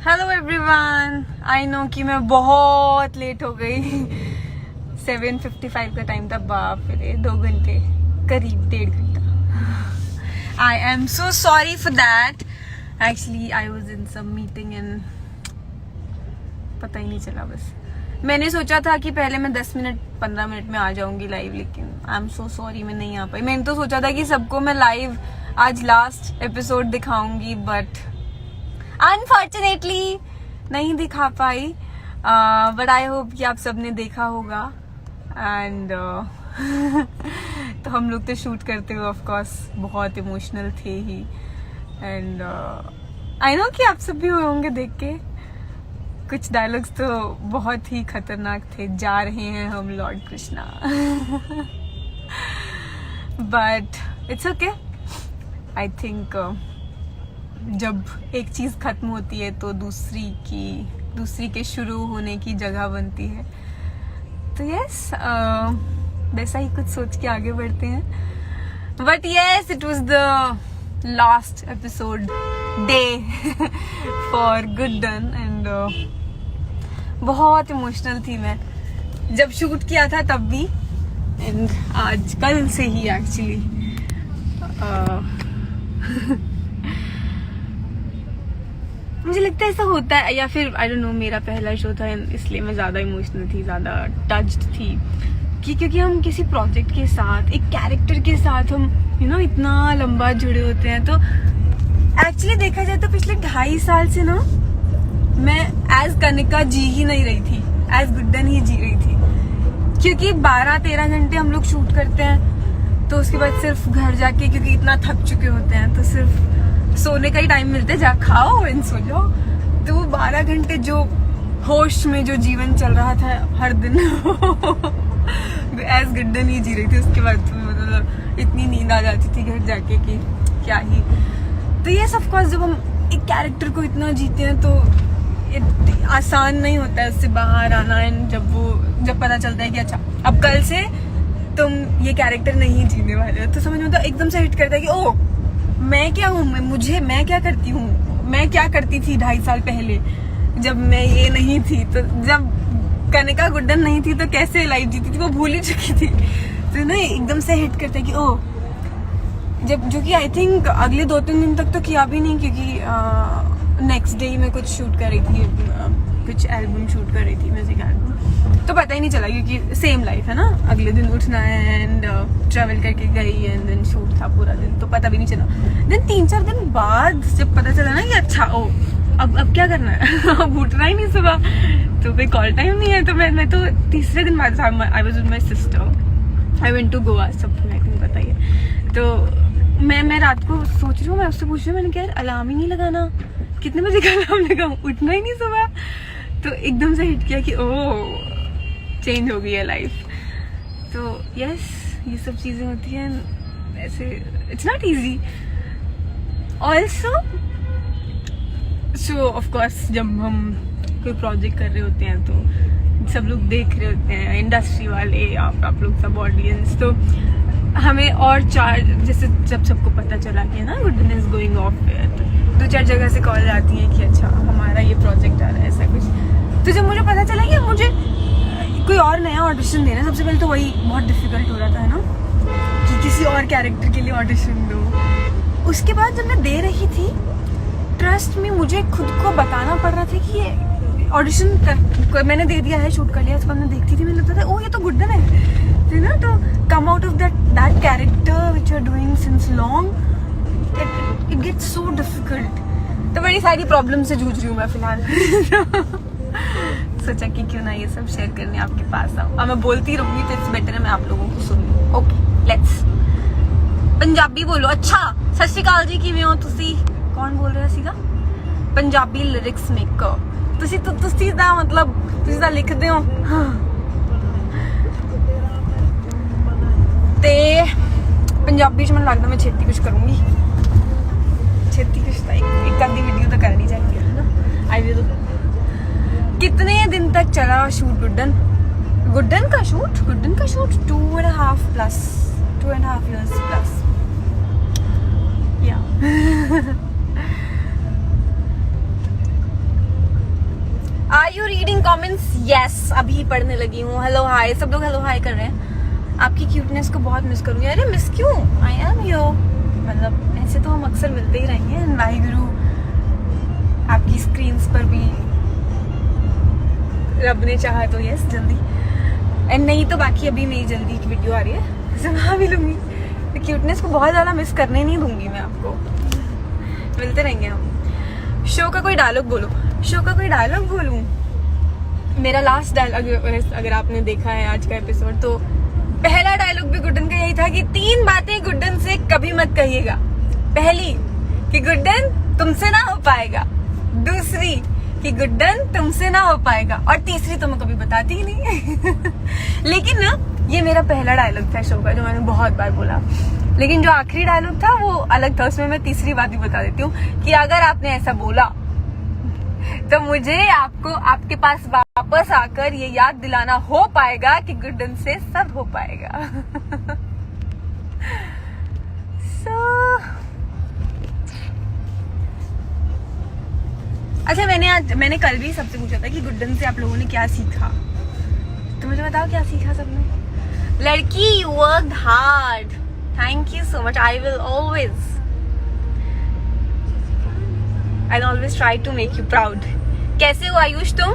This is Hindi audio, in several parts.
हेलो एवरीवन, आई नो कि मैं बहुत लेट हो गई। 7:55 का टाइम था, बाप रे 2 घंटे करीब, 1.5 घंटा। I am so sorry for that. Actually I was in some meeting and पता ही नहीं चला। बस मैंने सोचा था कि पहले मैं 10 मिनट 15 मिनट में आ जाऊंगी लाइव, लेकिन आई एम सो सॉरी मैं नहीं आ पाई। मैंने तो सोचा था कि सबको मैं लाइव आज लास्ट एपिसोड दिखाऊंगी, बट अनफॉर्चुनेटली नहीं दिखा पाई। बट आई होप कि आप सबने देखा होगा। एंड तो हम लोग तो शूट करते हुए ऑफ कोर्स बहुत इमोशनल थे ही। एंड आई नो कि आप सब भी हुए होंगे देख के। कुछ डायलॉग्स तो बहुत ही खतरनाक थे, जा रहे हैं हम Lord Krishna. But it's okay. I think जब एक चीज खत्म होती है तो दूसरी के शुरू होने की जगह बनती है। तो यस, वैसा ही कुछ सोच के आगे बढ़ते हैं। But yes, it was the last episode day for good done. And बहुत इमोशनल थी मैं जब शूट किया था तब भी, एंड आज कल से ही एक्चुअली मुझे लगता है ऐसा होता है, या फिर आई डोंट नो, मेरा पहला शो था इसलिए मैं ज्यादा इमोशनल थी, ज्यादा टच्ड थी कि क्योंकि हम किसी प्रोजेक्ट के साथ, एक कैरेक्टर के साथ हम इतना लंबा जुड़े होते हैं। तो एक्चुअली देखा जाए तो पिछले 2.5 साल से ना मैं एज कनिका जी ही नहीं रही थी, एज गुड्डन ही जी रही थी। क्योंकि 12-13 घंटे हम लोग शूट करते हैं, तो उसके बाद सिर्फ घर जाके, क्योंकि इतना थक चुके होते हैं, तो सिर्फ सोने का ही टाइम मिलता है, जा खाओ एंड सो जाओ। तो वो 12 घंटे जो होश में जो जीवन चल रहा था हर दिन एज गुड्डन ही जी रही थी। उसके बाद तो मतलब इतनी नींद आ जाती थी घर जाके कि क्या ही। तो ये ऑफ कोर्स जब हम एक कैरेक्टर को इतना जीते हैं तो आसान नहीं होता है उससे बाहर आना। एंड जब पता चलता है कि अच्छा अब कल से तुम ये कैरेक्टर नहीं जीने वाले हो, तो समझ में तो एकदम से हिट करता है कि ओ मैं क्या हूँ, मैं क्या करती हूँ, मैं क्या करती थी 2.5 साल पहले जब मैं ये नहीं थी। तो जब कनिका गुड्डन नहीं थी तो कैसे लाइफ जीती थी, वो भूल ही चुकी थी। तो ना एकदम से हिट करता है कि ओ जब, जो कि आई थिंक अगले 2-3 दिन तक तो किया भी नहीं, क्योंकि नेक्स्ट डे मैं कुछ शूट कर रही थी, कुछ एल्बम शूट कर रही थी, म्यूजिक एल्बम। तो पता ही नहीं चला क्योंकि सेम लाइफ है ना, अगले दिन उठना है एंड ट्रैवल करके गई एंड देन शूट था पूरा दिन, तो पता भी नहीं चला। देन 3-4 दिन बाद जब पता चला ना कि अच्छा ओ अब क्या करना है अब उठना ही नहीं सुबह, तो फिर कॉल टाइम नहीं है। तो मैं तो तीसरे दिन बाद I was with my sister, I went to Goa, सबको आई थिंक पता ही है। तो मैं रात को सोच रही हूँ, मैं उससे पूछ रही हूँ, मैंने कहा अलार्म ही नहीं लगाना, कितने बजे का अलार्म लगाऊं, उठना ही नहीं सुबह। तो एकदम से हिट किया कि ओह चेंज हो गई है लाइफ। तो यस, ये सब चीजें होती हैं ऐसे, it's not easy also. So of course जब हम कोई प्रोजेक्ट कर रहे होते हैं तो सब लोग देख रहे होते हैं, इंडस्ट्री वाले, आप लोग सब ऑडियंस। तो हमें और 4, जैसे जब सबको पता चला कि ना गुड्डन इज गोइंग ऑफ, तो 2-4 जगह से कॉल आती है कि अच्छा हमारा ये प्रोजेक्ट आ रहा है, ऐसा कुछ। तो जब मुझे पता चला कि मुझे कोई और नया ऑडिशन देना, सबसे पहले तो वही बहुत डिफिकल्ट हो रहा था, है ना, कि किसी और कैरेक्टर के लिए ऑडिशन दो। उसके बाद जब मैं दे रही थी, ट्रस्ट में मुझे खुद को बताना पड़ रहा था कि ये ऑडिशन मैंने दे दिया है, शूट कर लिया। उसके बाद मैं देखती थी, मुझे लगता था ओ ये तो गुड्डन है ना। तो come out of that character which you are doing since long, it gets so difficult. तो बड़ी सारी प्रॉब्लम से जूझ रही हूँ मैं फिलहाल। सोचा कि क्यों ना ये सब शेयर करने आपके पास आऊँ। अब मैं बोलती रहूंगी तो इट्स बेटर है मैं आप लोगों को सुनूं। ओके लेट्स पंजाबी बोलो। अच्छा सत श्री अकाल जी, किवें हो तुसी? कौन बोल रहा सीगा? पंजाबी लिरिक्स मेकर ਤੁਸੀਂ ਦਾ मतलब ਤੁਸੀਂ ਤਾਂ ਲਿਖਦੇ ਹੋ। ਤੇ ਪੰਜਾਬੀ ਚ ਮੈਨੂੰ ਲੱਗਦਾ ਮੈਂ ਛੇਤੀ ਕੁਝ ਕਰੂੰਗੀ, छेती कुछ तो एक आधी वीडियो तो करनी चाहिए है ना। I will. कितने दिन तक चला शूट गुड्डन का शूट 2.5 प्लस 2.5 years प्लस या रीडिंग कमेंट्स, यस अभी पढ़ने लगी हूँ. हेलो हाय, सब लोग हेलो हाय कर रहे हैं. आपकी क्यूटनेस को बहुत मिस करूंगी. अरे मिस क्यों, आई एम हियर. मतलब ऐसे तो हम अक्सर मिलते ही रहेंगे. वाहिगुरु आपकी स्क्रीन्स पर भी रब ने चाहा तो यस जल्दी, एंड नहीं तो बाकी अभी मेरी जल्दी की वीडियो आ रही है, उसे वहाँ मिलूंगी. तो क्यूटनेस को बहुत ज़्यादा मिस करने नहीं दूंगी मैं आपको. मिलते रहेंगे हम. शो का कोई डायलॉग बोलो. शो का कोई डायलॉग बोलूं? मेरा लास्ट डायलॉग अगर आपने देखा है आज का एपिसोड, तो पहला डायलॉग भी गुड्डन का यही था कि 3 बातें गुड्डन से कभी मत कहिएगा. पहली कि गुड्डन तुमसे ना हो पाएगा, दूसरी कि गुड्डन तुमसे ना हो पाएगा, और तीसरी तो मैं कभी बताती ही नहीं. लेकिन ना ये मेरा पहला डायलॉग था शो का जो मैंने बहुत बार बोला. लेकिन जो आखिरी डायलॉग था वो अलग था. उसमें मैं तीसरी बात भी बता देती हूँ कि अगर आपने ऐसा बोला तो मुझे आपको आपके पास वापस आकर ये याद दिलाना हो पाएगा कि गुड्डन से सब हो पाएगा. अच्छा, मैंने कल भी सबसे पूछा था कि गुड्डन से आप लोगों ने क्या सीखा. तो मुझे बताओ क्या सीखा सबने. लड़की, you worked hard. Thank you so much. I'll always try to make you proud. कैसे हो आयुष तुम?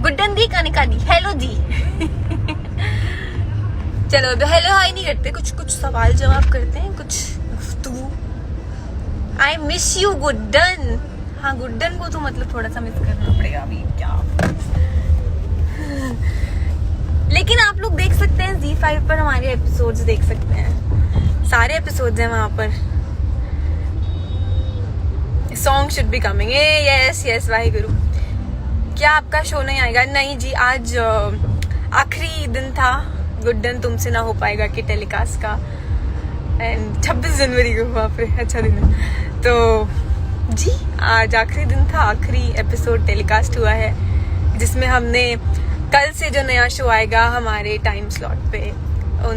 गुड्डन दी कनिका दी. हेलो दी. चलो तो हेलो हाय नहीं करते, कुछ सवाल जवाब करते हैं, कुछ गुफ्तगू. I miss you Guddan. हाँ, गुड्डन को तो मतलब थोड़ा सा मिस करना पड़ेगा अभी क्या. लेकिन आप लोग देख सकते हैं Z5 पर हमारे एपिसोड्स देख सकते हैं. सारे एपिसोड्स हैं वहां पर. Song should be coming. Yes Waheguru. क्या आपका शो नहीं आएगा? नहीं जी, आज आखिरी दिन था गुड्डन तुमसे ना हो पाएगा कि टेलीकास्ट का. एंड 26 जनवरी को वहाँ पे अच्छा दिन है. तो जी आज आखिरी दिन था. आखिरी एपिसोड टेलीकास्ट हुआ है जिसमें हमने कल से जो नया शो आएगा हमारे टाइम स्लॉट पे, उन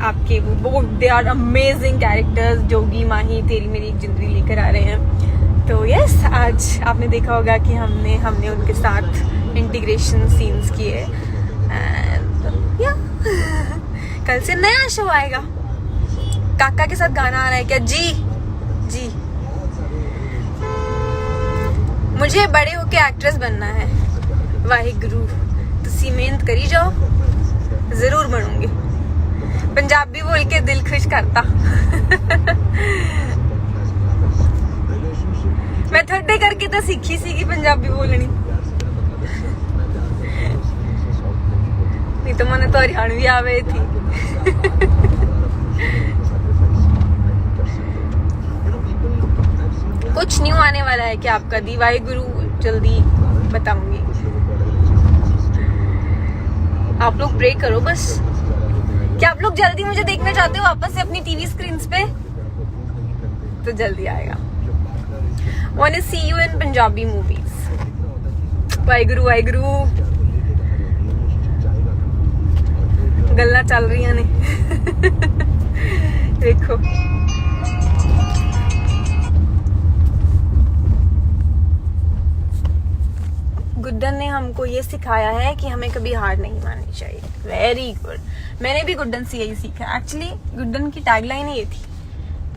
आपके वो दे आर अमेजिंग कैरेक्टर्स. जोगी, माही, तेरी मेरी एक जिंदगी लेकर आ रहे हैं. तो यस, आज आपने देखा होगा कि हमने उनके साथ इंटीग्रेशन सीन्स किए. एंड या कल से नया शो आएगा. काका के साथ गाना आ रहा है क्या? जी. मुझे बड़े होके एक्ट्रेस बनना है. वाहिगुरु तुसी मेहनत करी जाओ, जरूर बनूंगी. पंजाबी बोल के दिल खुश करता. मैं थोड़े करके तो सीखी सी कि पंजाबी बोलनी, नहीं तो मैंने तो हरियाणवी आवे थी. कुछ न्यू आने वाला है क्या आपका? दी वाहिगुरु जल्दी बताऊंगी. आप लोग प्रे करो बस. क्या आप लोग जल्दी मुझे देखना चाहते हो वापस से अपनी टीवी स्क्रीन्स पे? तो जल्दी आएगा. Wanna see you in Punjabi movies. Waheguru Waheguru. गल्ला चल रही ने. देखो गुड्डन ने हमको ये सिखाया है कि हमें कभी हार नहीं माननी चाहिए. Very good. मैंने भी गुड्डन से यही सीखा. एक्चुअली गुड्डन की टैगलाइन ये थी.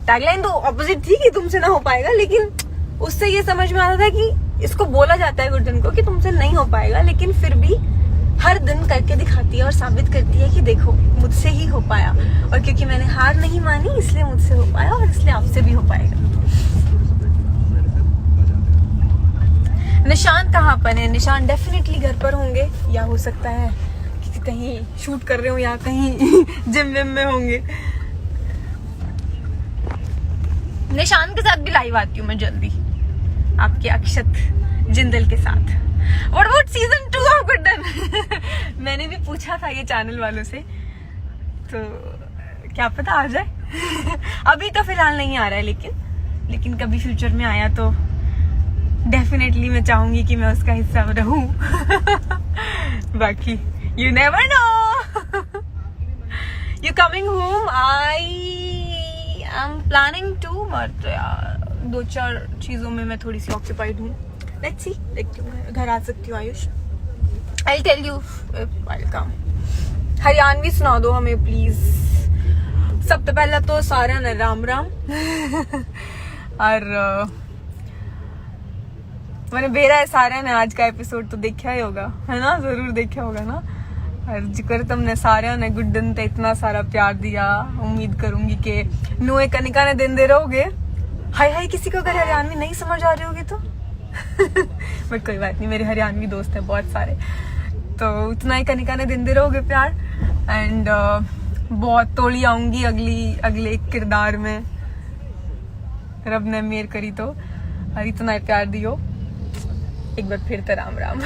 टैगलाइन तो ऑपोजिट थी कि तुमसे ना हो पाएगा, लेकिन उससे ये समझ में आता था कि इसको बोला जाता है गुड्डन को कि तुमसे नहीं हो पाएगा, लेकिन फिर भी हर दिन करके दिखाती है और साबित करती है कि देखो मुझसे ही हो पाया, और क्योंकि मैंने हार नहीं मानी इसलिए मुझसे हो पाया, और इसलिए आपसे भी हो पाएगा. निशान कहाँ पर है? निशान डेफिनेटली घर पर होंगे, या हो सकता है कि कहीं शूट कर रहे हो या कहीं जिम विम में होंगे. निशान के साथ भी लाइव आती हूँ मैं जल्दी, आपके अक्षत जिंदल के साथ. What about season 2 of Guddan? मैंने भी पूछा था ये चैनल वालों से, तो क्या पता आ जाए. अभी तो फिलहाल नहीं आ रहा है, लेकिन कभी फ्यूचर में आया तो डेफिनेटली मैं चाहूंगी कि मैं उसका हिस्सा रहूं. बाकी you never know. You coming home? I am planning to, but 2-4 चीज़ों में मैं थोड़ी सी ऑक्यूपाइड हूँ. लेट्स सी, देखती हूँ घर आ सकती हूँ. Ayush, I tell you welcome. Haryanvi सुना दो हमें प्लीज. सब तो पहला तो सारा ने राम राम. और मैंने बेरा है सारे ने आज का एपिसोड तो देखा ही होगा, है ना? जरूर देखा होगा ना. और जिक्र तुमने सारे ने गुड्डन ते इतना सारा प्यार दिया. उम्मीद करूंगी कि नोए कनिका ने दिन दे रहोगे. हाय हाय, किसी को अगर हरियाणवी नहीं समझ आ रही होगी तो बट कोई बात नहीं, मेरे हरियाणवी दोस्त हैं बहुत सारे, तो उतना ही कनिका ने दिन दे रहोगे प्यार. एंड बहुत तोड़ी आऊंगी अगले किरदार में, रब ने मेहर करी तो. और इतना ही प्यार दियो एक बार फिर तो राम राम.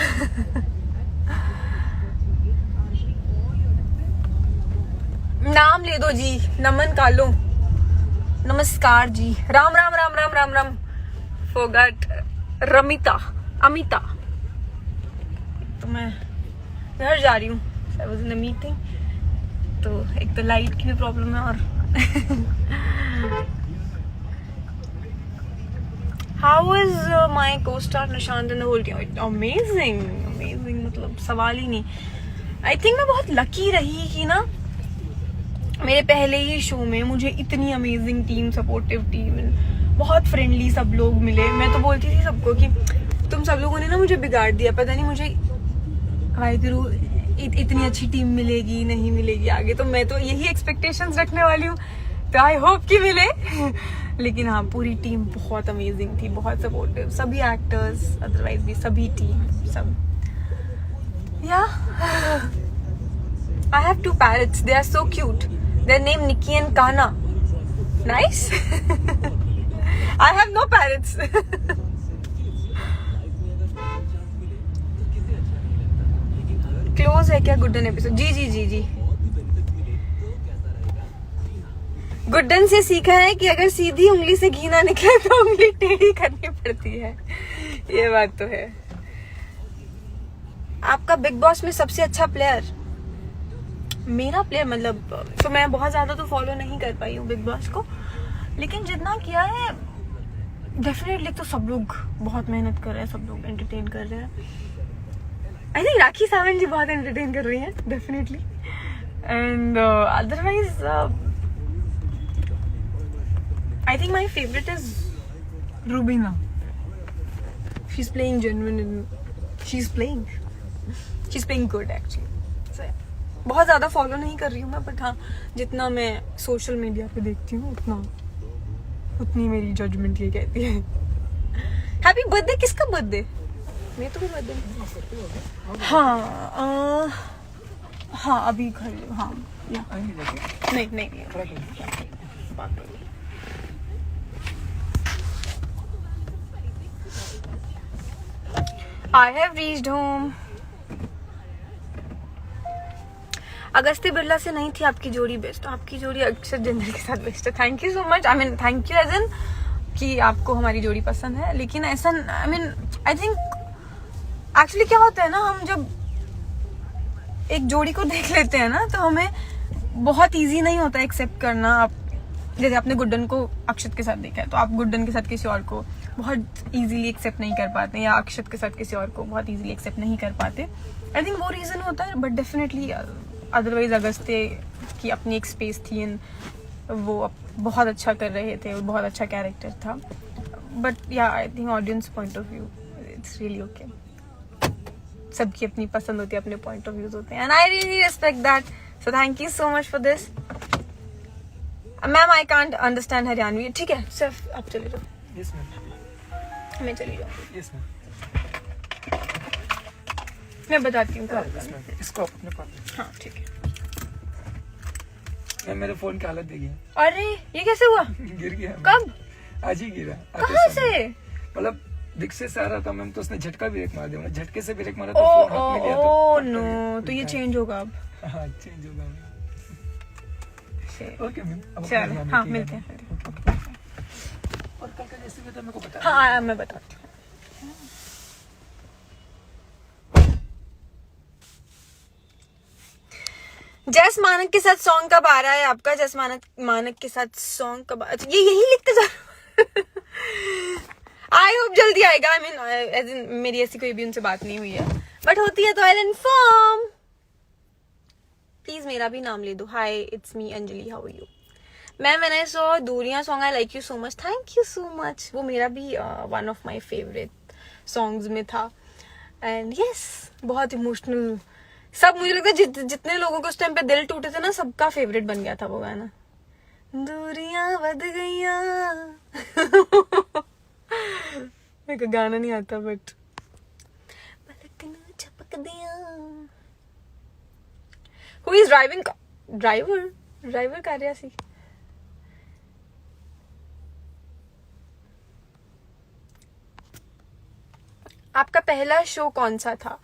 नाम ले दो जी. नमन कालो, नमस्कार जी. राम राम राम राम राम राम. फोगट अमिता. तो मैं घर जा रही हूँ. I was in a meeting, तो एक तो लाइट की भी प्रॉब्लम है. और how is my co-star Nishant in the whole team? Amazing मतलब सवाल ही नहीं. आई थिंक मैं बहुत लकी रही कि ना मेरे पहले ही शो में मुझे इतनी अमेजिंग टीम, सपोर्टिव टीम, बहुत फ्रेंडली सब लोग मिले. मैं तो बोलती थी सबको कि तुम सब लोगों ने ना मुझे बिगाड़ दिया, पता नहीं मुझे वाहिगुरु इतनी अच्छी टीम मिलेगी नहीं मिलेगी आगे. तो मैं तो यही एक्सपेक्टेशंस रखने वाली हूँ, तो आई होप कि मिले. लेकिन हाँ, पूरी टीम बहुत अमेजिंग थी, बहुत सपोर्टिव. सभी एक्टर्स, अदरवाइज भी सभी टीम, सब. या I have 2 parrots. They are so cute. Their name Nikki and Kana. Nice. I have no parrots. Close है क्या गुड्डन एपिसोड? जी. गुड्डन से सीखा है कि अगर सीधी उंगली से घी ना निकले तो उंगली टेढ़ी करनी पड़ती है. ये बात तो है. आपका बिग बॉस में सबसे अच्छा प्लेयर? मेरा प्लेयर मतलब तो मैं बहुत ज्यादा तो फॉलो नहीं कर पाई हूँ बिग बॉस को, लेकिन जितना किया है डेफिनेटली तो सब लोग बहुत मेहनत कर रहे हैं, सब लोग एंटरटेन कर रहे हैं. आई थिंक राखी सावंत जी बहुत एंटरटेन कर रही हैं definitely. And otherwise I think my favourite is Rubina. She is playing genuine and she is playing good actually. बहुत ज्यादा फॉलो नहीं कर रही हूँ मैं, बट हाँ जितना मैं सोशल मीडिया पे देखती हूँ उतनी मेरी जजमेंट ये कहती है. Happy birthday. किसका बर्थडे? मैं तो भी बर्थडे. हाँ अभी घर. हाँ नहीं. I have reached home. Agasti Birla से नहीं थी आपकी जोड़ी बेस्ट. आपकी जोड़ी अक्षर जंदर के साथ बेस्ट है. Thank you so much. I mean thank you as in कि आपको हमारी जोड़ी पसंद है. लेकिन ऐसा आई थिंक एक्चुअली क्या होता है ना, हम जब एक जोड़ी को देख लेते हैं ना तो हमें बहुत इजी नहीं होता एक्सेप्ट करना. आप जैसे आपने गुड्डन को अक्षत के साथ देखा है, तो आप गुड्डन के साथ किसी और को बहुत इजीली एक्सेप्ट नहीं कर पाते, या अक्षत के साथ किसी और को बहुत इजीली एक्सेप्ट नहीं कर पाते. आई थिंक वो रीजन होता है. बट डेफिनेटली अदरवाइज अगस्ते की अपनी एक स्पेस थी एंड वो बहुत अच्छा कर रहे थे, बहुत अच्छा कैरेक्टर था. बट या I think audience point of view it's really okay. सबकी अपनी पसंद होती है, अपने पॉइंट ऑफ व्यूज होते हैं, and I really respect that. So thank you so much for this. Ma'am I can't understand Haryanvi. ठीक है, सिर्फ आप चले जाओ. Yes ma'am. मैं चली जाऊँ. Yes ma'am. मैं बताती हूँ. इसको आप अपने पास. हाँ ठीक है. मैम मेरे फोन की हालत देखिए. अरे ये कैसे हुआ? गिर गया. कब? आज ही गिरा. कहाँ से? मतलब दिक्से से आ रहा था मैम, तो उसने झटका ब्रेक मार दिया. झटके से ब्रेक मारा तो ओ फोन हाथ में लिया ओ नो. तो ये चेंज होगा अब. हाँ चेंज होगा. Okay ma'am. चलो हाँ मिलते हैं. और कल का जैसे भी था मेरे को बता. हाँ मैं बताती हूँ. जस मानक के साथ सॉन्ग कब आ रहा है आपका? जस मानक के साथ सॉन्ग कब? अच्छा ये यही लिखते जा आई होप जल्दी आएगा. आई मीन एज इन मेरी ऐसी कोई भी उनसे बात नहीं हुई है, बट होती है तो आई इन्फॉर्म. प्लीज मेरा भी नाम ले दो. Hi it's me Anjali, how are you. Ma'am when I saw Dooriyan song I like you so much. Thank you so much. वो मेरा भी one of my favourite songs में था. एंड यस, बहुत इमोशनल. सब मुझे लगता है जितने लोगों को उस टाइम पे दिल टूटे थे ना, सबका फेवरेट बन गया था वो गाना. दूरियां बढ़ गईयां. मेरे को गाना नहीं आता बट पलक न झपक दिया. Who is driving? ड्राइवर कार्या सी. आपका पहला शो कौन सा था?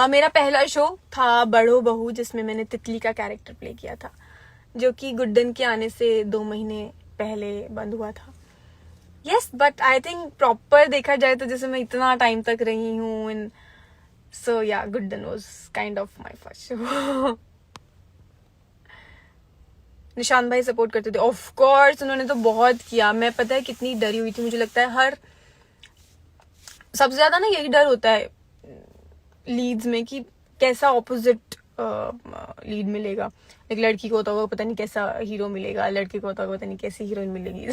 मेरा पहला शो था बड़ो बहू, जिसमें मैंने तितली का कैरेक्टर प्ले किया था, जो कि गुड्डन के आने से 2 महीने पहले बंद हुआ था. Yes, but I think proper देखा जाए तो जैसे मैं इतना टाइम तक रही हूँ इन, सो या Guddan was kind of my first show. Nishant भाई सपोर्ट करते थे, ऑफ कोर्स उन्होंने तो बहुत किया. मैं पता है कितनी डरी हुई थी. मुझे लगता है सबसे ज्यादा ना यही डर होता है लीड्स में कि कैसा ऑपोजिट लीड मिलेगा. एक लड़की को होता होगा पता नहीं कैसा हीरो मिलेगा, लड़के को होता होगा पता नहीं कैसी हीरोइन मिलेगी.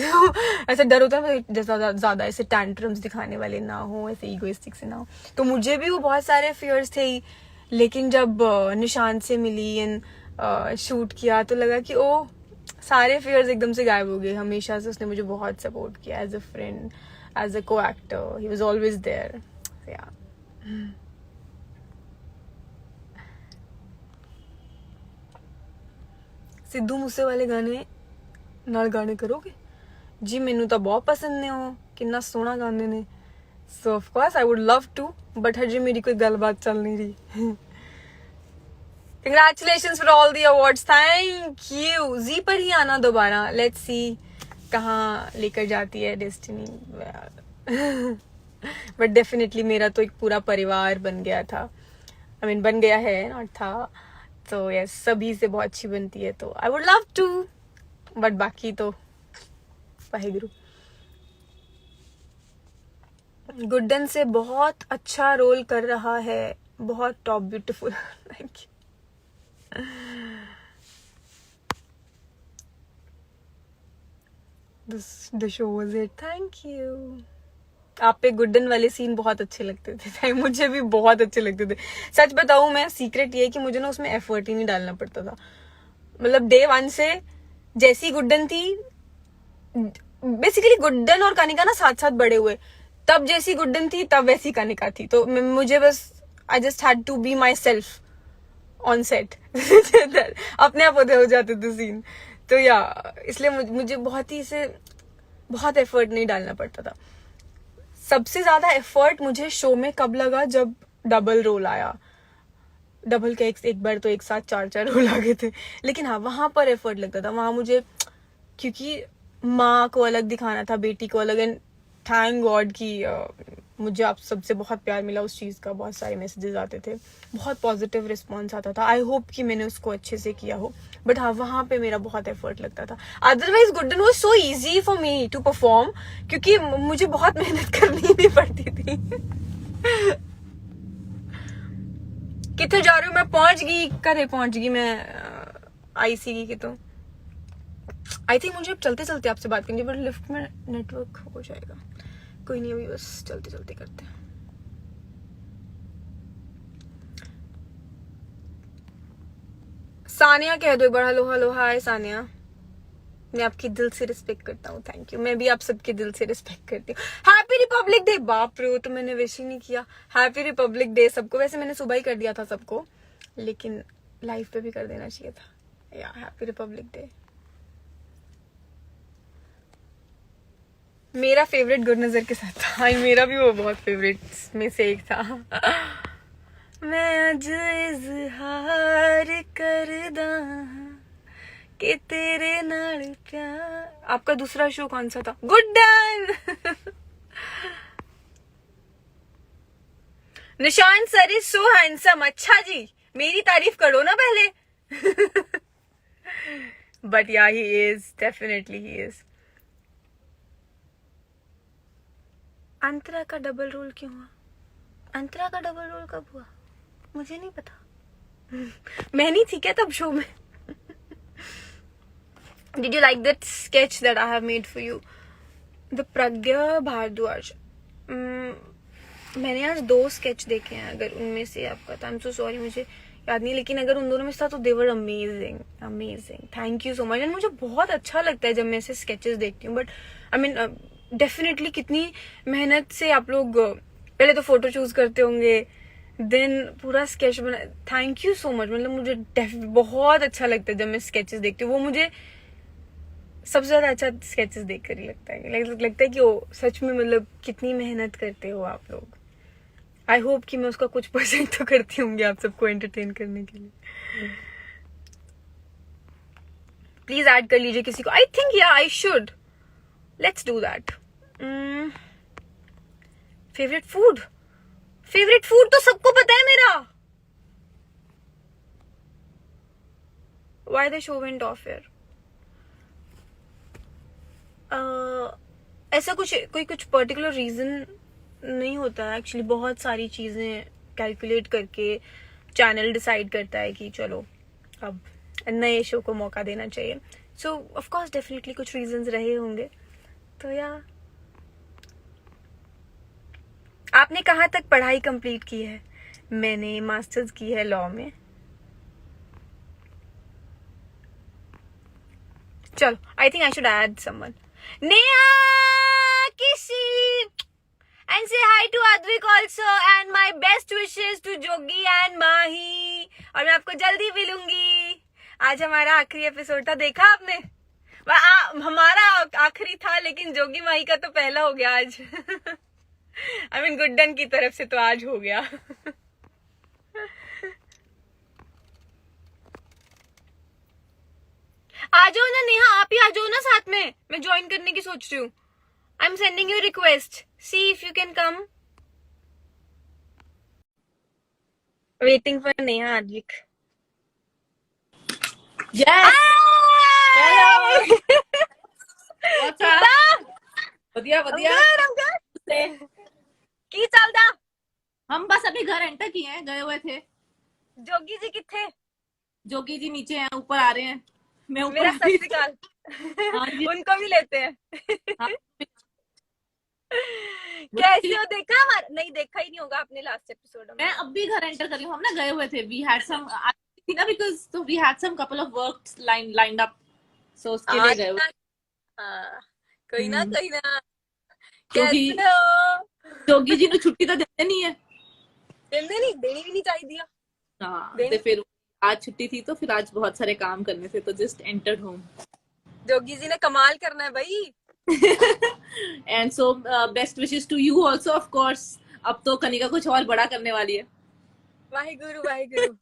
ऐसा डर होता है जैसा ज्यादा ऐसे टैंट्रम्स दिखाने वाले ना हो, ऐसे ईगोइस्टिक से ना हो. तो मुझे भी वो बहुत सारे फियर्स थे ही. लेकिन जब निशान से मिली एंड शूट किया तो लगा कि ओ सारे फियर्स एकदम से गायब हो गए. हमेशा से उसने मुझे बहुत सपोर्ट किया as a friend, as a co actor. He was always there. या सिद्धू मूसे वाले गाने ਨਾਲ ਗਾਣੇ ਕਰੋਗੇ ਜੀ? ਮੈਨੂੰ ਤਾਂ ਬਹੁਤ ਪਸੰਦ ਨੇ, ਉਹ ਕਿੰਨਾ ਸੋਹਣਾ ਗਾਉਂਦੇ ਨੇ. So of course I would love to, but ਹਜੇ ਮੇਰੀ ਕੋਈ ਗੱਲਬਾਤ ਚੱਲ ਨਹੀਂ ਰਹੀ. Congratulations for all the awards. Thank you. जी पर ही आना दोबारा. लेट्स सी कहाँ लेकर जाती है डेस्टिनी. बट डेफिनेटली मेरा तो एक पूरा परिवार बन गया था. आई मीन बन गया है, नॉट था. तो यस, सभी से बहुत अच्छी बनती है, तो I would love to. But बाकी तो वाहिगुरु. गुड्डन से बहुत अच्छा रोल कर रहा है, बहुत top beautiful. Thank you. The show was it. Thank you. आप पे गुड्डन वाले सीन बहुत अच्छे लगते थे. मुझे भी बहुत अच्छे लगते थे. सच बताऊं मैं, सीक्रेट ये है कि मुझे ना उसमें एफर्ट ही नहीं डालना पड़ता था. मतलब डे 1 से जैसी गुड्डन थी, बेसिकली गुड्डन और कनिका ना साथ साथ बड़े हुए. तब जैसी गुड्डन थी तब वैसी कनिका थी. तो मुझे बस I just had to be myself on set. अपने आप हो जाते थे सीन. तो या इसलिए मुझे बहुत ही इसे बहुत एफर्ट नहीं डालना पड़ता था. सबसे ज्यादा एफर्ट मुझे शो में कब लगा, जब डबल रोल आया. डबल के एक बार तो एक साथ 4 रोल आ गए थे. लेकिन हाँ, वहां पर एफर्ट लगता था. वहां मुझे, क्योंकि माँ को अलग दिखाना था, बेटी को अलग. एंड थैंक गॉड कि मुझे आप सबसे बहुत प्यार मिला उस चीज का. बहुत सारे मैसेजेस आते थे, बहुत पॉजिटिव रिस्पॉन्स आता था. आई होप कि मैंने उसको अच्छे से किया हो. बट हाँ, वहां पे मेरा बहुत एफर्ट लगता था. Otherwise Guddan was so easy for me to perform, क्योंकि मुझे बहुत मेहनत करनी नहीं पड़ती थी. कितने जा रही हूँ मैं? पहुंच गई, घरे पहुंच गई मैं. आई सी की तो आई थिंक मुझे चलते चलते आपसे बात करनी है, बट लिफ्ट में नेटवर्क हो जाएगा. कोई नहीं, अभी बस चलते चलते करते हैं. सानिया कह दो एक बार. हेलो हेलो, हाय सानिया. मैं आपकी दिल से रिस्पेक्ट करता हूँ. Thank you. मैं भी आप सबके दिल से रिस्पेक्ट करती हूँ. Happy Republic day. बाप रे, तो मैंने विश ही नहीं किया. हैप्पी रिपब्लिक डे सबको. वैसे मैंने सुबह ही कर दिया था सबको, लेकिन लाइव पे भी कर देना चाहिए था. या हैप्पी रिपब्लिक डे. मेरा फेवरेट गुरनजर के साथ था. हाँ, मेरा भी वो बहुत फेवरेट में से एक था. मैं अज इजहार करदा कि तेरे नाल प्यार. आपका दूसरा शो कौन सा था? गुड्डन. निशान सर इज सो हैंडसम. अच्छा जी, मेरी तारीफ करो ना पहले. But yeah he is, definitely he is. Antara का डबल रोल क्यों हुआ? अंतरा का डबल रोल कब हुआ? मुझे नहीं पता। मैं नहीं थी क्या तब शो में? Did you like that sketch that I have made for you? The Pragya Bhardwaj. मैंने आज 2 स्केच देखे हैं, अगर उनमें से आपका तो आई एम सो सॉरी मुझे याद नहीं, लेकिन अगर उन दोनों में से था तो they were amazing amazing. Thank you so much. And मुझे बहुत अच्छा लगता है जब मैं ऐसे स्केचेस देखती हूँ, बट आई मीन डेफिनेटली कितनी मेहनत से आप लोग पहले तो फोटो चूज करते होंगे, देन पूरा स्केच बना। Thank you so much. मतलब मुझे बहुत अच्छा लगता है जब मैं स्केचेस देखती हूँ, वो मुझे सबसे ज्यादा अच्छा स्केचेस देखकर ही लगता है। लगता है कि वो सच में मतलब कितनी मेहनत करते हो आप लोग। आई होप कि मैं उसका कुछ परसेंट तो करती होंगी आप सबको एंटरटेन करने के लिए। प्लीज ऐड कर लीजिए किसी को। आई थिंक या I should, let's do that. Favourite food, favourite food तो सबको पता है मेरा। Why the show went of air? ऐसा कुछ पर्टिकुलर रीजन नहीं होता है एक्चुअली। बहुत सारी चीजें कैलकुलेट करके चैनल डिसाइड करता है कि चलो अब नए शो को मौका देना चाहिए। सो ऑफ कोर्स डेफिनेटली कुछ रीजंस रहे होंगे। तो या आपने कहाँ तक पढ़ाई कंप्लीट की है? मैंने मास्टर्स की है लॉ में। चलो I think I should add someone. Neha किसी and say hi to Advik also and my best wishes to Jogi and Mahi। और मैं आपको जल्दी मिलूंगी। आज हमारा आखिरी एपिसोड था, देखा आपने? हमारा आखिरी था लेकिन जोगी माही का तो पहला हो गया आज। आई मीन गुड्डन की तरफ से तो आज हो गया। आ जाओ ना नेहा, आप ही आ जाओ ना साथ में, मैं ज्वाइन करने की सोच रही हूँ। I'm sending you a request. See if you can come. Waiting for Neha Advik. Yes. Hello. What's up? बढ़िया बढ़िया। I'm good. की चलदा? हम बस अभी घर एंटर किए हैं, गए हुए थे। जोगी जी किथे? जोगी जी नीचे हैं, ऊपर आ रहे हैं। मैं ऊपर मेरा सत श्री अकाल। हाँ जी। उनको भी लेते हैं। हाँ। कैसे हो? देखा हमारा? नहीं देखा ही नहीं होगा आपने लास्ट एपिसोड में। मैं अब भी घर एंटर करी हूँ। हम ना गए हुए थे, वी हैड सम थी ना, बिकॉज तो we had some couple of works lined up, so उसके लिए गए हुए। कोई ना कोई ना। क्योंकि कैसे हो? जोगी जी ने छुट्टी तो देते नहीं है। देनी भी नहीं चाहिए। हाँ, तो फिर आज छुट्टी थी तो फिर आज बहुत सारे काम करने थे, तो just entered home. Jogi ji ने कमाल करना है भाई। And so best wishes to you also of course। अब तो कनिका कुछ और बड़ा करने वाली है। वाहिगुरु वाहिगुरु।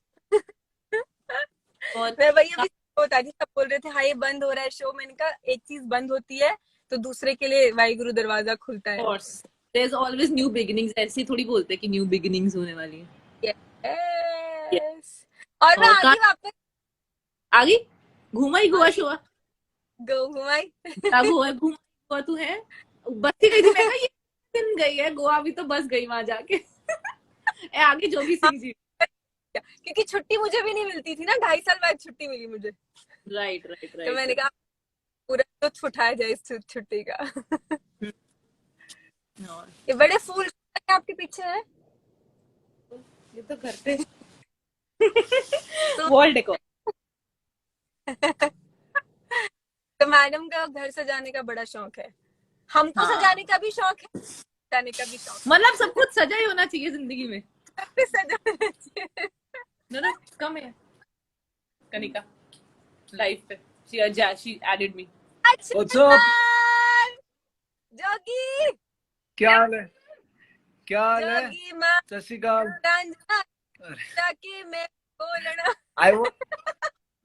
और मैं वही अभी बता रही, सब बोल रहे थे हाँ ये बंद हो रहा है शो। मैंने कहा एक चीज बंद होती है तो दूसरे के लिए वाहिगुरु दरवाजा खुलता है। of course there's always new beginnings। ऐसे ही थोड़ी बोलते कि new beginnings होने वाली है। yes। और मैं आगे वापस आगे घुमाई गोवा शो घुमाई गोवा तू है बस ही गई थी। मैं ये दिन गई है गोवा, अभी तो बस गई वहां जाके। आगे जोगी सिंह जी, क्योंकि छुट्टी मुझे भी नहीं मिलती थी ना, 2.5 साल बाद छुट्टी मिली मुझे। राइट। तो मैंने कहा पूरा लुत्फ उठाया जाए इस छुट्टी का। ये बड़े फूल आपके पीछे है। ये तो घर पे वॉल डेकोर। तो मैडम का घर सजाने का बड़ा शौक है। हमको हाँ। सजाने का भी शौक है, सजाने का भी शौक। मतलब सब कुछ सजा ही होना चाहिए जिंदगी में। सजाना चाहिए। No, come here। Kanika life पे she added me। What's up? जोगी क्या हाल है? क्या हाल है? जोगी माँ सत श्री अकाल। जाके मैं बोलना।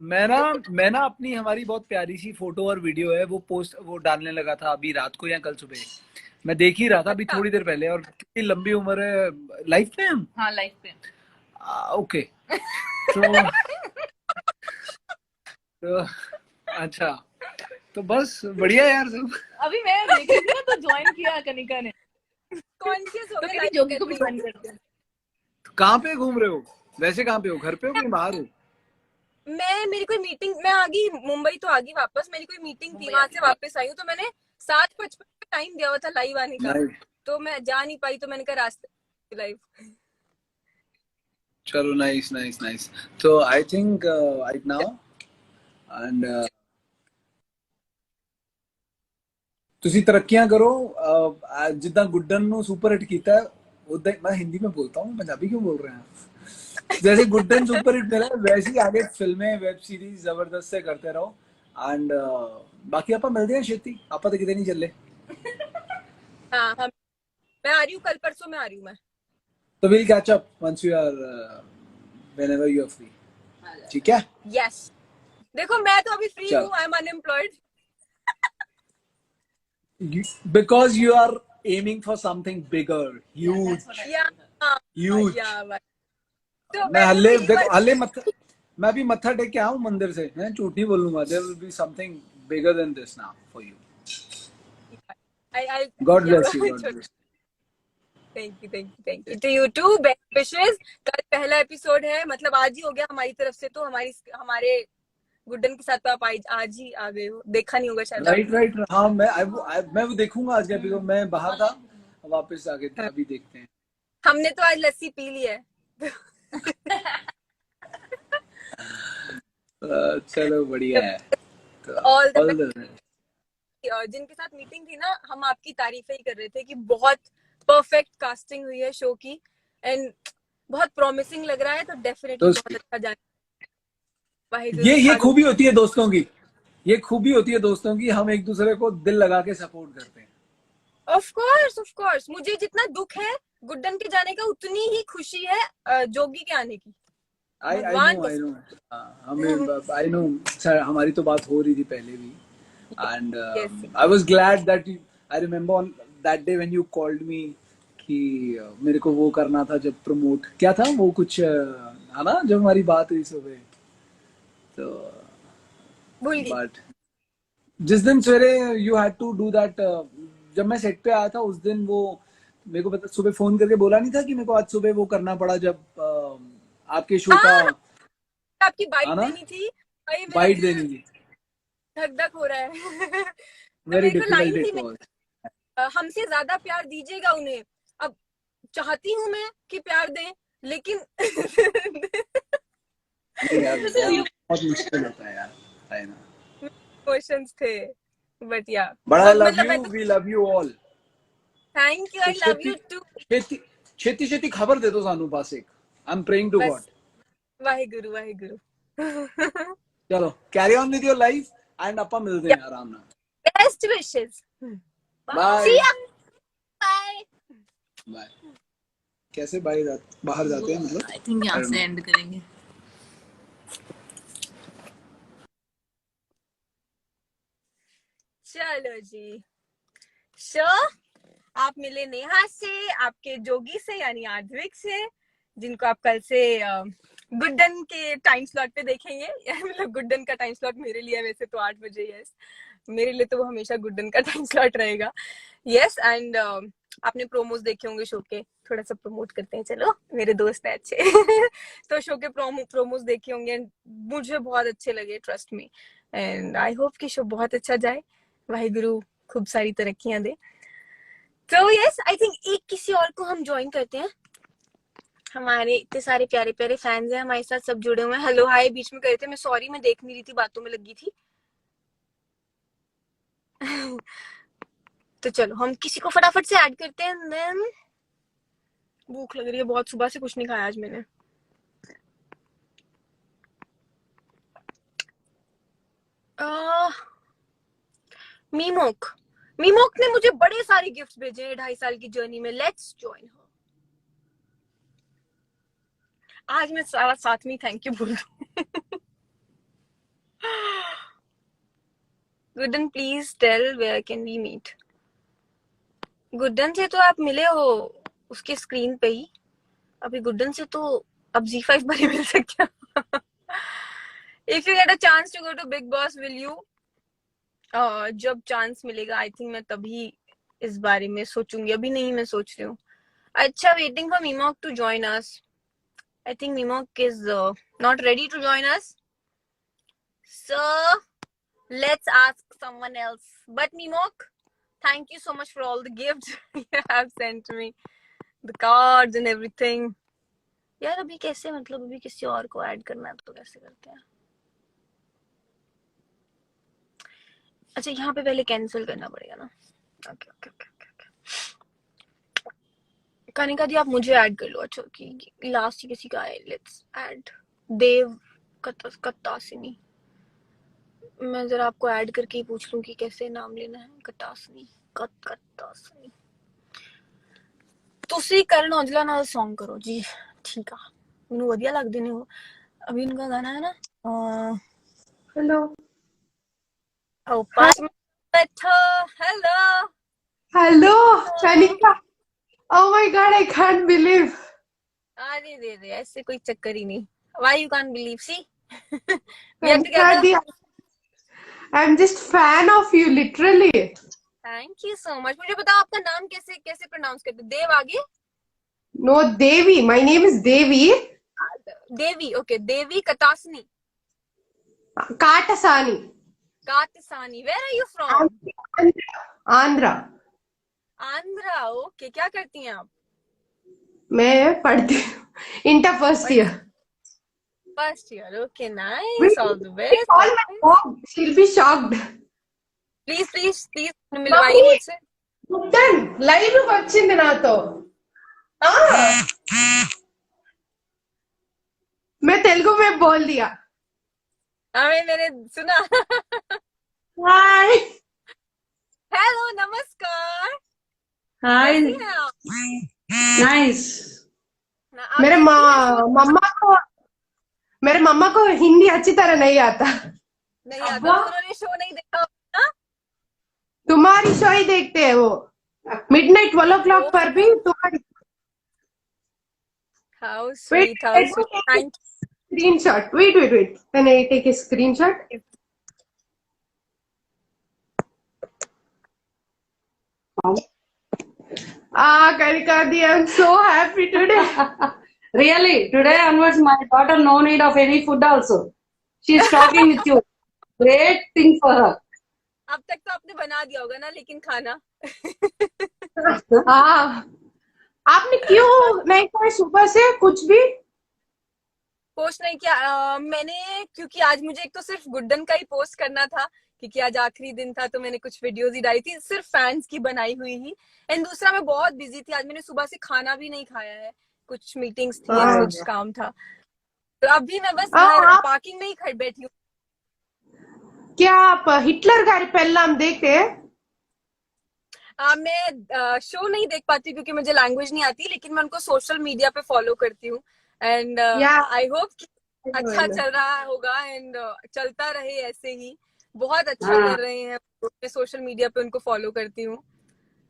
मैं ना अपनी हमारी बहुत प्यारी सी फोटो और वीडियो है वो डालने लगा था अभी रात को या कल सुबह। मैं देख ही रहा था अभी थोड़ी देर पहले। और कितनी लंबी उम्र है। लाइफ पे हम? हाँ लाइफ पे। ओके। तो अच्छा, तो बस बढ़िया यार सब। अभी मैं देखी थी ना तो ज्वाइन किया कनिका ने। कॉन्शियस हो तो के कहती लाइफ जोगी को कर भी रही हूँ। ज्वाइन करते हैं। तो कहाँ पे घूम रहे हो वैसे? कहाँ पे हो? घर पे हो कहीं बाहर हो? मेरी कोई मीटिंग, मैं आ गई मुंबई, तो आ गई वापस। मेरी कोई मीटिंग थी, मुंबई आ वहां गई। से वापस आई हूँ। तो मैंने 7:55 पे टाइम दिया हुआ था लाइव आने का, नहीं, तो मैं जा नहीं पाई, तो मैंने कहा रास्ते लाइव। चलो, नाइस नाइस नाइस। तो I think right now and ਤੁਸੀਂ ਤਰੱਕੀਆਂ करो। जितना गुड्डन ਨੂੰ सुपर हिट कीता है उदा मैं हिंदी में बोलता हूँ, पंजाबी क्यों बोल रहे हैं? जैसे गुड्डन सुपर हिट मिला है वैसे ही आगे फिल्में वेब सीरीज जबरदस्त से करते रहो एंड बाकी ਆਪਾਂ ਮਿਲਦੇ ਹਾਂ ਛੇਤੀ, ਆਪਾਂ ਤਾਂ ਕਿਤੇ ਨਹੀਂ ਚੱਲੇ। हाँ हम, मैं आ रही हूँ, कल परसों में आ रही हूँ मैं। तो we'll catch up once you are whenever you are free, ठीक है? यस, देखो मैं तो अभी फ्री चलो, हूँ, I am unemployed. because you are aiming for something bigger, huge, या हाँ, huge. या भाई, तो मैं वैसे हल्ले भी देखो हल्ले मत, मैं भी मत्था टेक के आया हूँ मंदिर से, मैं झूठ नहीं बोलूंगा। There will be something bigger than this now for you. I God या bless you, God bless. Thank you to you too, best wishes. कल पहला एपिसोड है, मतलब आज ही हो गया हमारी तरफ से, तो हमारे गुड्डन के साथ तो आप आज ही आ गए हो, देखा नहीं होगा शायद राइट आपने। राइट, हाँ मैं वो देखूंगा आज का एपिसोड। मैं बाहर था, वापस आके हाँ, अभी देखते हैं। हमने तो आज लस्सी पी ली है। चलो बढ़िया है। All the all best. The जिनके साथ मीटिंग थी ना, हम आपकी तारीफें ही कर रहे थे कि बहुत परफेक्ट कास्टिंग हुई है शो की, एंड बहुत प्रॉमिसिंग लग रहा है, तो डेफिनेटली तो बहुत अच्छा जाए। ये वाहिगुरु ये आगे। खूबी होती है दोस्तों की, ये खूबी होती है दोस्तों की, हम एक दूसरे को दिल लगा के सपोर्ट करते हैं। ऑफ कोर्स मुझे जितना दुख है गुड्डन के जाने का, उतनी ही खुशी है जोगी के आने की। आई भगवान आई नो हमें आई नो सर, हमारी तो बात हो रही थी पहले भी and yes, I was glad that I remember on that day when you called me कि मेरे को वो करना था जब प्रमोट क्या था वो कुछ है ना, जब हमारी बात हुई सुबह। तो भूल गई। बट जिस दिन सवेरे you had to do that, जब मैं सेट पे आया था उस दिन वो मेरे को पता सुबह फोन करके बोला नहीं था कि मेरे को आज सुबह वो करना पड़ा जब आपके शो का हाँ, आपकी बाइट आना, देनी थी भाई, मेरा बाइट दिल देनी थी। धक धक हो रहा है। तो वेरी मेरे को डिफिकल्ट लाइन इट थी, वाज। हमसे ज्यादा प्यार दीजिएगा उन्हें। अब चाहती हूँ मैं कि प्यार दें, लेकिन नहीं यार, बहुत मुश्किल होता है यार, है ना। क्वेश्चंस थे, बट या बट आई लव मतलब मैं यू, तो, we love you all. Thank you, तो आई लव यू टू। छेती छेती छेती खबर दे दो सानू बस एक। I am praying to God. बस वाहिगुरु वाहिगुरु। चलो carry on with your life and अपन मिलते हैं आराम ना। बेस्ट विशेस, बाय सी या, बाय। बाय। कैसे बाहर जाते हैं मतलब? आई थिंक यहाँ से एंड करेंगे। चलो जी, शो आप मिले नेहा से, आपके जोगी से यानी आद्विक से, जिनको आप कल से गुड्डन के टाइम स्लॉट पे देखेंगे। मतलब गुड्डन का टाइम स्लॉट मेरे लिए वैसे तो 8 बजे, यस, मेरे लिए तो वो हमेशा गुड्डन का टाइम स्लॉट रहेगा। यस, एंड आपने प्रोमोज देखे होंगे शो के, थोड़ा सा प्रमोट करते हैं, चलो मेरे दोस्त है अच्छे। तो शो के प्रोमोज देखे होंगे, मुझे बहुत अच्छे लगे, trust me, and I hope कि शो बहुत अच्छा जाए। वाहिगुरु खूब सारी तरक्कियां दे। तो यस, आई थिंक एक किसी और को हम ज्वाइन करते हैं। हमारे इतने सारे प्यारे प्यारे फैंस हैं हमारे साथ, सब जुड़े हुए हैं। हेलो हाय बीच में करे थे, मैं सॉरी, मैं देख नहीं रही थी, बातों में लगी थी। तो चलो हम किसी को फटाफट से ऐड करते हैं। देन भूख लग रही है बहुत, सुबह से कुछ नहीं खाया आज मैंने। मीमोक मीमोक ने मुझे बड़े सारे गिफ्ट्स भेजे हैं 2.5 साल की जर्नी में। Let's join her. आज मैं सारा साथ में थैंक यू बोल दूं। Guddan please tell where can we meet. Guddan से तो आप मिले हो उसके स्क्रीन पे ही, अभी गुड्डन से तो अब Z5 पर ही मिल सकते हो। If you get a chance to go to Bigg Boss will you? जब चांस मिलेगा आई थिंक मैं तभी इस बारे में सोचूंगी, अभी नहीं मैं सोच रही हूँ. अच्छा, waiting for Mimok to join us. I think Mimok is not ready to join us. So let's ask someone else. But Mimok, thank you so much for all the gifts you have sent me, the cards and everything. यार अभी कैसे, मतलब अभी किसी और को ऐड करना है तो कैसे करते हैं? अच्छा, यहाँ पे पहले कैंसिल करना पड़ेगा ना. Okay okay okay. कनिका दी आप मुझे ऐड कर लो. अच्छा कि लास्ट किसी का है. लेट्स ऐड देव कत्तासिनी. मैं जरा आपको ऐड करके ही पूछ लूं कि कैसे नाम लेना है. कत्तासिनी. कत्तासिनी. ਤੁਸੀਂ ਕਰਨ ਔਜਲਾ ਨਾਲ Song करो जी. ठीक है, ਮੈਨੂੰ ਵਧੀਆ ਲੱਗਦੇ ਨੇ ਉਹ. अभी उनका गाना है ना हेलो ओ पास में बैठो. Hello hello Kanika. Oh my God, I can't believe. अरे दे ऐसे कोई चक्कर ही नहीं. Why you can't believe? See, we are Kanika together. di, I'm just fan of you, literally. Thank you so much. मुझे बताओ आपका नाम कैसे कैसे प्रोनाउंस करते? देव आगे? No, Devi. My name is Devi Devi. ओके, Devi Katasani. Katasani. Katasani. Where are you from? Andhra. Andhra. Okay, क्या करती हैं आप? मैं पढ़ती हूँ inter first year. First year. Okay, nice. All the best. Call my mom. She'll be shocked. Please please please मिलवाइए मुझसे. Done. Live వచ్చింది నాతో. मैं तेलुगु में बोल दिया. हमें मैंने सुना. हाय. हेलो, नमस्कार. हाय. कैसी हैं आप? नाइस. आप मेरे कैसी हैं? मेरे मम्मा को हिंदी अच्छी तरह नहीं आता. नहीं आता तो उन्होंने शो नहीं देखा होगा ना? तुम्हारी शो ही देखते हैं वो. मिडनाइट 12 o'clock पर भी तुम्हारी. How sweet, how sweet. Thank you. Screenshot. Wait. Can I take a screenshot? Kanika di, I'm so happy today. Really, today onwards, my daughter no need of any food also. She's talking with you. Great thing for her. अब तक तो आपने बना दिया होगा ना, लेकिन खाना. हाँ. आपने क्यों नहीं किया सुबह से कुछ भी? पोस्ट नहीं किया मैंने, क्योंकि आज मुझे एक तो सिर्फ गुड्डन का ही पोस्ट करना था, क्योंकि आज आखिरी दिन था. तो मैंने कुछ वीडियोस ही डाली थी, सिर्फ फैंस की बनाई हुई ही. एंड दूसरा, मैं बहुत बिजी थी आज. मैंने सुबह से खाना भी नहीं खाया है. कुछ मीटिंग्स थी, कुछ काम था. तो अभी मैं बस पार्किंग में ही खड़ी बैठी हूँ. क्या आप हिटलर गारी पेल्लाम देखते हैं? मैं शो नहीं देख पाती क्योंकि मुझे लैंग्वेज नहीं आती, लेकिन मैं उनको सोशल मीडिया पे फॉलो करती हूँ. एंड आई होप कि अच्छा चल रहा होगा एंड चलता रहे ऐसे ही. बहुत अच्छा कर रहे हैं. मैं सोशल मीडिया पे उनको फॉलो करती हूँ.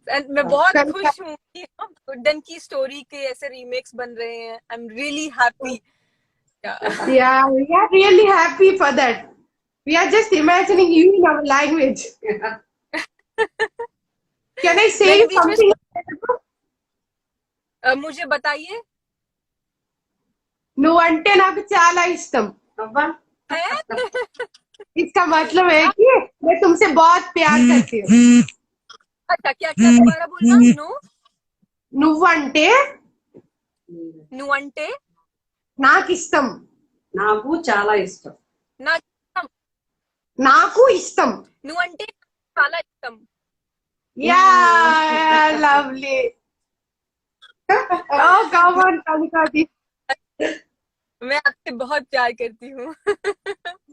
एंड मैं बहुत खुश हूँ कि गुड्डन की स्टोरी के ऐसे रीमेक्स बन रहे हैं. I am really happy. Yeah, we are really happy for that. We are just imagining you in our language. Can I say something? मुझे बताइए. నువ్వంటే నాకు చాలా ఇష్టం. इसका मतलब है कि मैं तुमसे बहुत प्यार करती हूँ. अच्छा, क्या क्या दोबारा बोलना. నువ్వంటే నువ్వంటే నాకు ఇష్టం. నాకు చాలా ఇష్టం. నాకు ఇష్టం. నువ్వంటే చాలా ఇష్టం. Yeah, lovely. Oh, come on, Kanika di. मैं आपसे बहुत प्यार करती हूँ.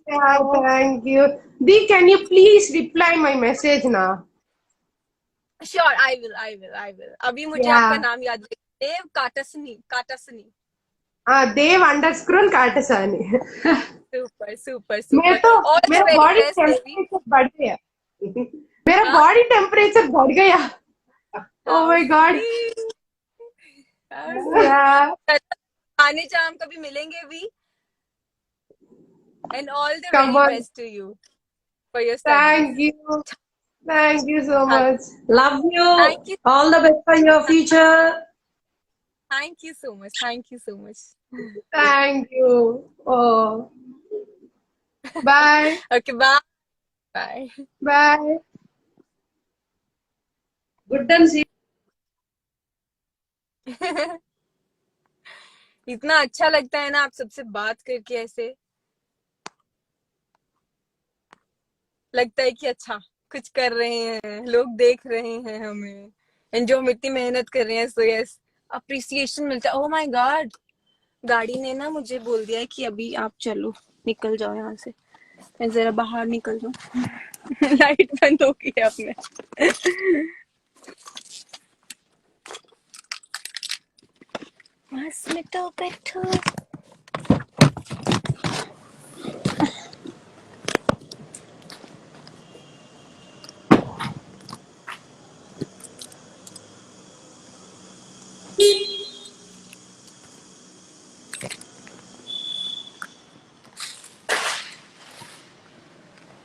Yeah, thank you. Di, can you please reply my message now? Sure, I will. अभी मुझे Yeah. आपका नाम याद है. देव काटसनी. देव _ काटसानी. सुपर. मैं तो मेरा बॉडी टेम्परेचर बढ़ गया. मेरा बॉडी टेम्परेचर बढ़ गया. Oh my God. आने जाम कभी मिलेंगे भी. And all the Come very on. best to you for your studies. Thank you. Thank you so much. Love you. Thank you. All the best for your future. Thank you so much. Thank you so much. Thank you. Oh. Bye. Okay, bye. Bye. Bye. Good and see. इतना अच्छा लगता है ना आप सबसे बात करके, ऐसे लगता है कि अच्छा कुछ कर रहे हैं, लोग देख रहे हैं हमें, एंड जो हम इतनी मेहनत कर रहे हैं, सो यस अप्रिसिएशन मिलता है। ओह माय गॉड, गाड़ी ने ना मुझे बोल दिया है कि अभी आप चलो, निकल जाओ यहाँ से, मैं जरा बाहर निकल जाऊँ। लाइट बंद हो गई है अपने। बस में तो बैठो।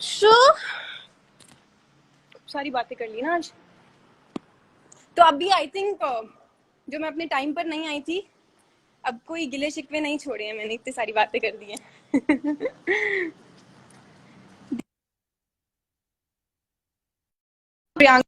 सो सारी बातें कर ली ना आज, तो अभी आई थिंक जो मैं अपने टाइम पर नहीं आई थी, अब कोई गिले शिकवे नहीं छोड़े हैं मैंने, इतनी सारी बातें कर दी हैं। प्रियंका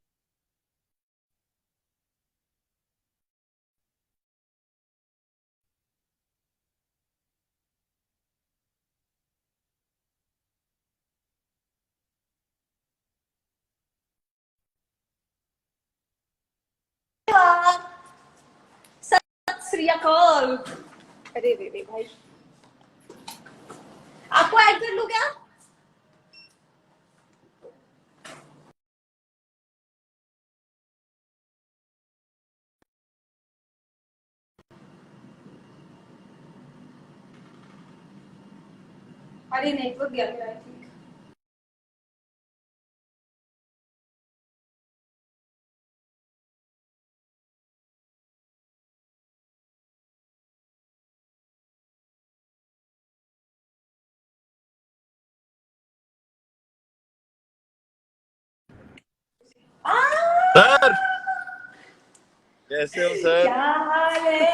सत श्री अकाल। अरे रे रे भाई, आपको ऐड कर लूं क्या? अरे नेटवर्क गया मेरा आई थिंक। सर कैसे हो सर? क्या हाल है?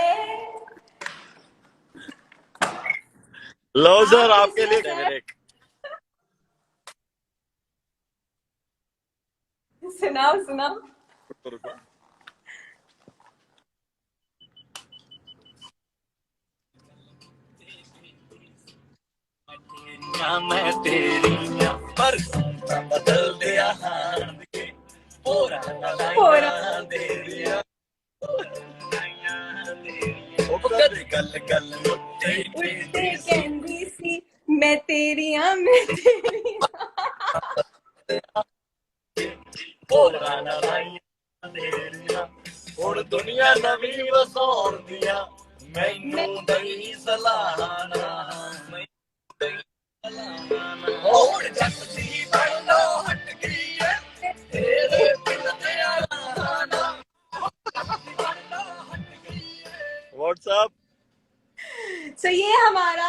लो सर, आप आपके कैसे लिए हो मेरे एक सर? सुनाओ सुनाओ। रुको। मैं तेरी पर बदल दिया पूरा दे दिया गल गल उठते कहंदी सी मैं तेरी हाँ, मैं तेरी ਹੁਣ ਦੁਨੀਆ ਨਵੀਂ ਵਸਾਉਂਦੀਆਂ ਮੈਨੂੰ ਦਈ ਸਲਾਹਣਾ ਹੋਰ ਜੱਟ ਦੀ ਬਣੋ ਹਟ ਗਈ ਏ ਤੇਰੇ ਦਿਲ ਤੇ ਆਣਾ व्हाट्सअप। सो ये हमारा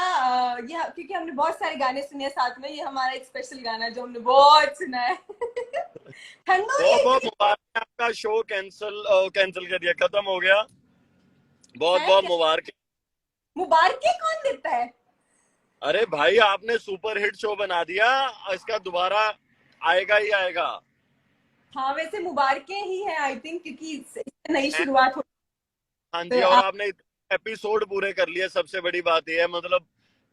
ये क्योंकि हमने बहुत सारे गाने सुने हैं साथ में, ये हमारा एक स्पेशल गाना है जो हमने बहुत सुना है। ठंडो बहुत बहुत मुबारक, आपका शो कैंसिल कर दिया, खत्म हो गया। बहुत बहुत मुबारक। मुबारक कौन देता है? अरे भाई आपने सुपर हिट शो बना दिया, इसका दोबारा आएगा ही आएगा। हाँ वैसे मुबारक ही है आई थिंक, क्योंकि नई शुरुआत हो। हाँ जी, और आपने एपिसोड पूरे कर लिए, सबसे बड़ी बात यह है, मतलब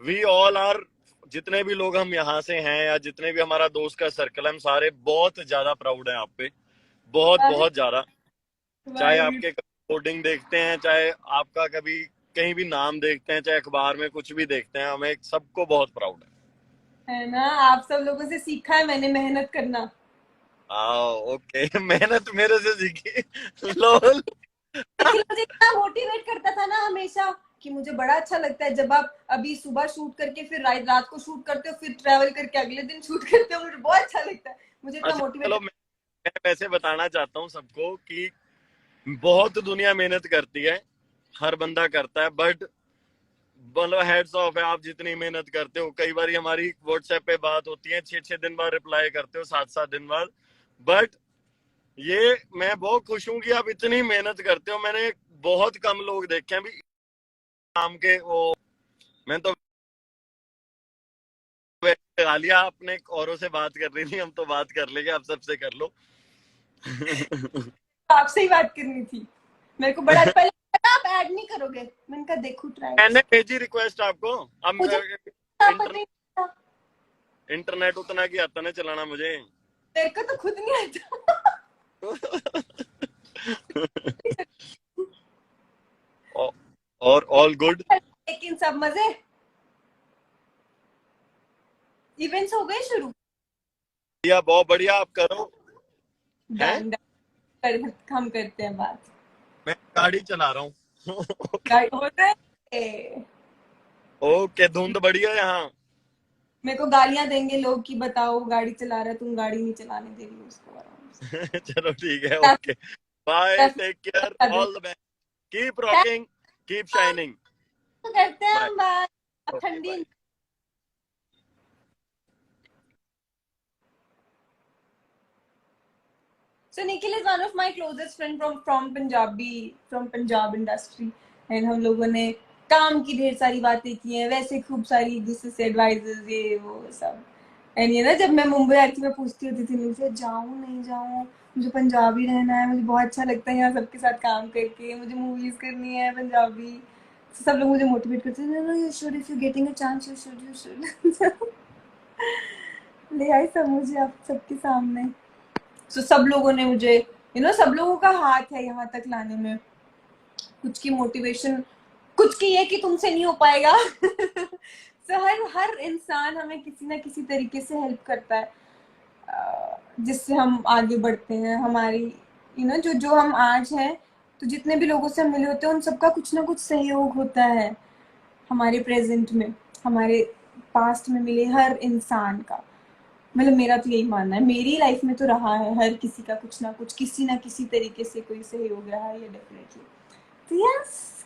वी ऑल आर, जितने भी लोग हम यहाँ से हैं या जितने भी हमारा दोस्त का सर्कल है, हम सारे बहुत ज्यादा प्राउड हैं आप पे, बहुत बहुत ज्यादा। चाहे आपके कोडिंग देखते हैं, चाहे आपका कभी कहीं भी नाम देखते हैं, चाहे अखबार में कुछ भी देखते हैं, हमें सबको बहुत प्राउड है ना। आप सब लोगों से सीखा है मैंने मेहनत करना। आओ ओके। मेहनत मेरे से सीखी। लोल। मुझे इतना मोटिवेट करता था ना हमेशा कि मुझे बड़ा अच्छा लगता है जब आप अभी सुबह शूट करके फिर रात को शूट करते हो, फिर ट्रैवल करके अगले दिन शूट करते हो, मुझे बहुत अच्छा लगता है। मुझे इतना मोटिवेट। चलो मैं वैसे बताना चाहता हूँ सबको कि बहुत दुनिया मेहनत करती है, हर बंदा करता है, बट मतलब हेड्स ऑफ है आप जितनी मेहनत करते हो। कई बार हमारी व्हाट्सएप पे बात होती है, 6-6 दिन बाद रिप्लाई करते हो, 7-7 दिन बाद, बट ये मैं बहुत खुश हूँ कि आप इतनी मेहनत करते हो। मैंने बहुत कम लोग देखे हैं भी काम के वो। मैं तो आलिया अपने औरों से बात कर रही थी, हम तो बात कर लेंगे, आप सबसे कर लो। आपसे ही बात करनी थी। मेरे को बड़ा पहले लगा आप ऐड नहीं करोगे, मैंने कहा देखो ट्राई। मैंने भेजी रिक्वेस्ट आपको। अब मुझे पता नहीं था, इंटरनेट उतना की आता ना चलाना मुझे। तेरे को तो खुद नहीं आता। और ऑल गुड। लेकिन सब मजे। इवेंट्स हो गए शुरू? या बहुत बढ़िया, आप करो। डन डन, हम करते हैं बात। मैं गाड़ी चला रहा हूँ। गाड़ी हो रहा है। ओके, धुंध बढ़िया यहाँ। मेरे को गालियां देंगे लोग कि बताओ गाड़ी चला रहा है, तुम गाड़ी नहीं चलाने दे रही हो उसको आराम से। चलो ठीक है, okay bye, take care, all the best, keep rocking, keep shining. तो करते हैं हम Bye. बात। अब Okay, ठंडी bye. So Nikhil is one of my closest friend from Punjab industry, and हम लोगों ने काम की ढेर सारी बातें की हैं, वैसे खूब सारी एक दूसरे से एडवाइजेस ये वो सब। एंड ये ना जब मैं मुंबई आई थी मैं पूछती होती थी मुझे जाऊँ नहीं जाऊँ, मुझे पंजाबी रहना है, मुझे बहुत अच्छा लगता है यहाँ सबके साथ काम करके, मुझे मूवीज करनी है पंजाबी। तो सब लोग मुझे मोटिवेट करते थे, no you should, if you getting a chance you should. ले आई सब मुझे आप सबके सामने। So, सब लोगों ने मुझे सब लोगों का हाथ है यहाँ तक लाने में। कुछ की मोटिवेशन, कुछ की ये कि तुमसे नहीं हो पाएगा। so, हर इंसान हमें किसी ना किसी तरीके से हेल्प करता है, जिससे हम आगे बढ़ते हैं। हमारी जो हम आज हैं, तो जितने भी लोगों से हम मिले होते हैं उन सबका कुछ ना कुछ सहयोग होता है हमारे प्रेजेंट में, हमारे पास्ट में मिले हर इंसान का। मतलब मेरा तो यही मानना है, मेरी लाइफ में तो रहा है हर किसी का कुछ ना कुछ, किसी ना किसी तरीके से कोई सहयोग रहा है ये डेफिनेटली। तो यस,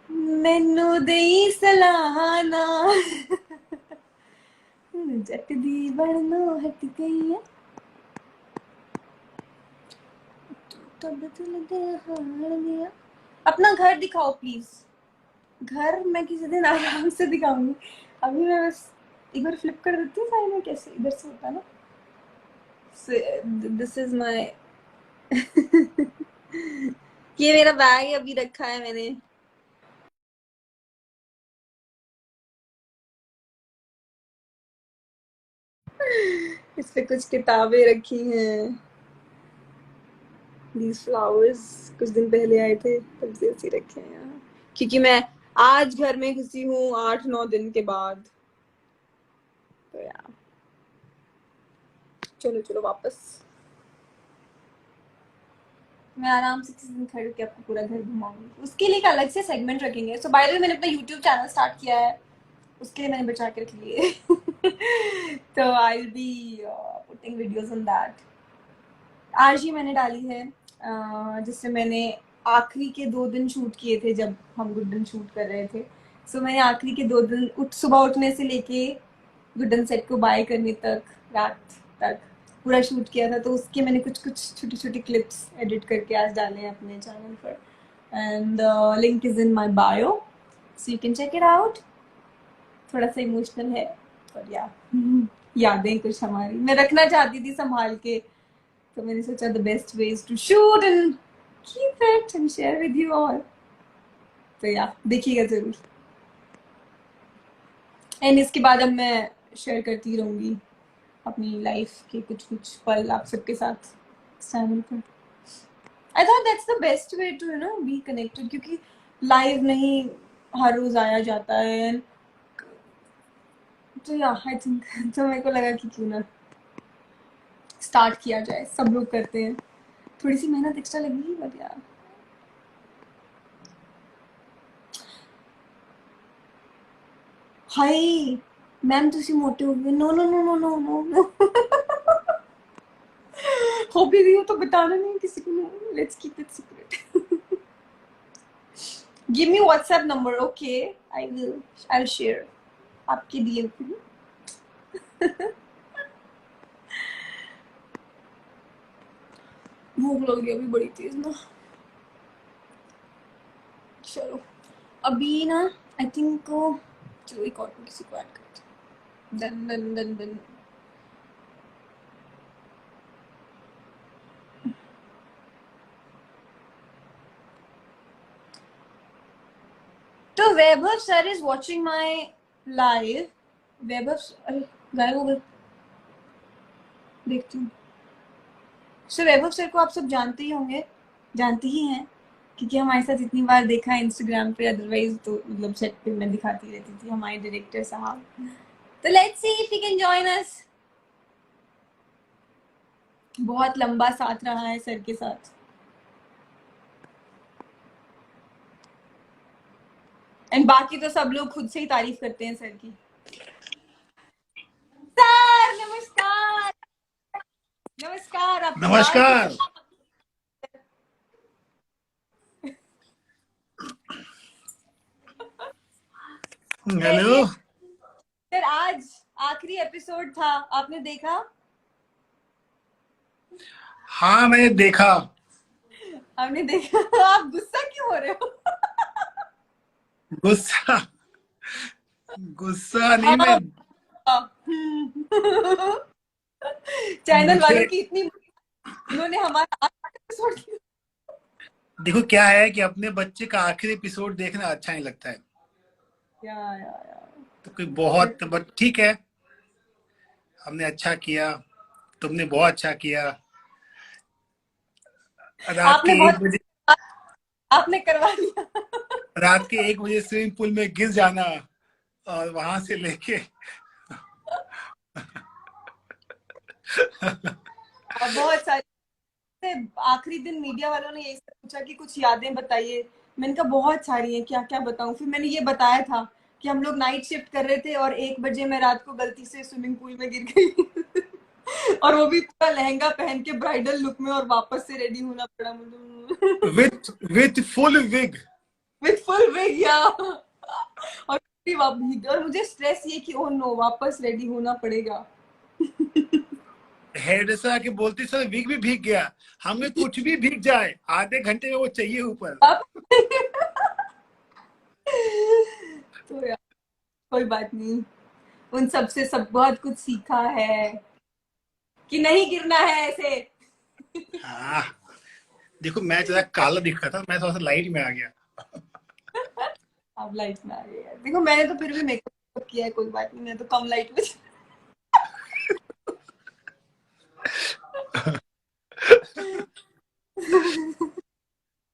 मैनू देई सलाहना। जट दी बननो हट गई है, तो बदल दे हाल गया। अपना घर दिखाओ प्लीज। घर मैं किसी दिन आराम से दिखाऊंगी, अभी मैं बस एक बार फ्लिप कर देती हूँ साइड में, कैसे इधर से होता है ना। दिस इज माय ये मेरा बैग अभी रखा है मैंने। इस पे कुछ किताबें रखी हैं। These flowers कुछ दिन पहले आए थे, तब से ऐसे रखे हैं यहाँ, क्योंकि मैं आज घर में घुसी हूँ 8-9 दिन के बाद। तो यार चलो वापस। मैं आराम से किसी दिन खड़े के आपको पूरा घर घुमाऊंगी। उसके लिए एक अलग से सेगमेंट रखेंगे। सो बाय द वे मैंने अपना YouTube चैनल स्टार्ट किया है, उसके लिए मैंने बचा के रख लिए। तो आई will be putting videos on that. आज ही मैंने डाली है, जिससे मैंने आखिरी के 2 दिन शूट किए थे जब हम गुड्डन शूट कर रहे थे। सो मैंने आखिरी के 2 दिन सुबह उठने से लेके गुड्डन सेट को बाय करने तक, रात तक पूरा शूट किया था। तो उसके मैंने कुछ छोटी छोटी क्लिप्स एडिट करके आज डाले हैं अपने चैनल पर, and link is in my bio, so you can check it out. थोड़ा सा इमोशनल है पर यादें कुछ हमारी मैं रखना चाहती थी संभाल के, तो मैंने सोचा the best way is to shoot and keep it and share with you all. तो देखिएगा जरूर। एंड इसके बाद अब मैं शेयर करती रहूंगी अपनी लाइफ के कुछ पल आप सबके साथ चैनल पर। I thought that's the best way to be connected, क्योंकि लाइव नहीं हर रोज आया जाता है। तो आई थिंक तो मेरे को लगा कि क्यों ना स्टार्ट किया जाए, सब लोग करते हैं, थोड़ी सी मेहनत एक्स्ट्रा लगेगी बट यार। हाय मैम तुसी मोटे हो गए। No no no no no no no. हो भी रही हो तो बताना नहीं किसी को। Let's keep it secret. Give me WhatsApp number, okay? I will share. आपके डीएम पे। भूख लग रही है अभी बड़ी तेज ना। चलो अभी ना आई थिंक चलो एक और किसी को ऐड करते हैं। Done done done done. तो Vaibhav sir is watching my live. Vaibhav अरे गायब हो गए, देखती हूँ। सर वैभव सर को आप सब जानते ही होंगे, जानते ही हैं, क्योंकि हमारे साथ इतनी बार देखा है इंस्टाग्राम पे, अदरवाइज तो मतलब सेट पे मैं दिखाती रहती थी, हमारे डायरेक्टर साहब। तो let's see if he can join us. बहुत लंबा साथ रहा है सर के साथ। एंड बाकी तो सब लोग खुद से ही तारीफ करते हैं सर की। सर नमस्कार। नमस्कार। आप नमस्कार। हेलो सर आज आखिरी एपिसोड था, आपने देखा? हाँ मैंने देखा। आपने देखा? आप गुस्सा क्यों हो रहे हो? गुस्सा गुस्सा नहीं, मैं चैनल वालों मुझे की इतनी, उन्होंने हमारा एपिसोड। देखो क्या है कि अपने बच्चे का आखिरी एपिसोड देखना अच्छा नहीं लगता है, या तो कोई बहुत बट ठीक है, हमने अच्छा किया, तुमने बहुत अच्छा किया। रात आपने के बहुत 1 बजे आपने करवा दिया। स्विमिंग पूल में गिर जाना और वहां से लेके बहुत सारी आखिरी दिन मीडिया वालों ने यही पूछा कि कुछ यादें बताइए। मैंने कहा बहुत सारी हैं, क्या क्या बताऊं। फिर मैंने ये बताया था कि हम लोग नाइट शिफ्ट कर रहे थे और 1 बजे मैं रात को गलती से स्विमिंग पूल में गिर गई। और वो भी पूरा लहंगा पहन के ब्राइडल लुक में, और वापस से रेडी होना पड़ा मुझे। With full wig. या और मुझे स्ट्रेस ये कि ओह नो वापस रेडी होना पड़ेगा। हेयर ड्रेसर आके बोलती सर विग भी भीग गया। हमें कुछ भी भीग जाए आधे घंटे में वो चाहिए ऊपर। तो यार कोई बात नहीं, उन सब से सब बहुत कुछ सीखा है कि नहीं गिरना है ऐसे। हाँ देखो मैं जरा काला दिख रहा था, मैं थोड़ा सा लाइट में आ गया। अब लाइट में आ गई है। देखो मैंने तो फिर भी मेकअप किया है, कोई बात नहीं, मैं तो कम लाइट में।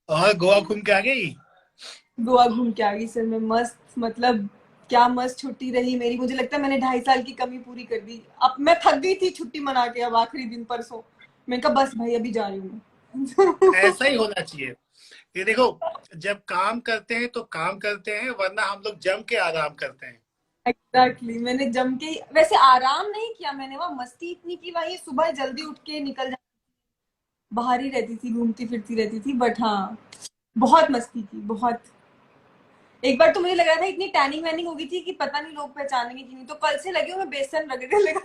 और गोवा घूम के आ गई? गोवा घूम के आ गई सर मैं, मस्त, मतलब क्या मस्त छुट्टी रही मेरी। मुझे लगता है मैंने 2.5 साल की कमी पूरी कर दी। अब मैं थक गई थी छुट्टी मना के, अब आखिरी दिन परसों मैंने कहा बस भाई अभी जा रही हूँ। ऐसा ही होना चाहिए। ये देखो जब काम करते हैं तो काम करते हैं, वरना हम लोग जम के आराम करते हैं। एग्जैक्टली मैंने जम के, वैसे आराम नहीं किया मैंने, वहाँ मस्ती इतनी की, वही सुबह जल्दी उठ के निकल जाती, बाहर ही रहती थी, घूमती फिरती रहती थी, बट हाँ बहुत मस्ती की, बहुत। एक बार तो मुझे लगा था इतनी टैनिंग वैनिंग हो गई थी कि पता नहीं लोग पहचानेंगे कि नहीं, तो कल से लगे हुए बेसन रगड़ने लगा।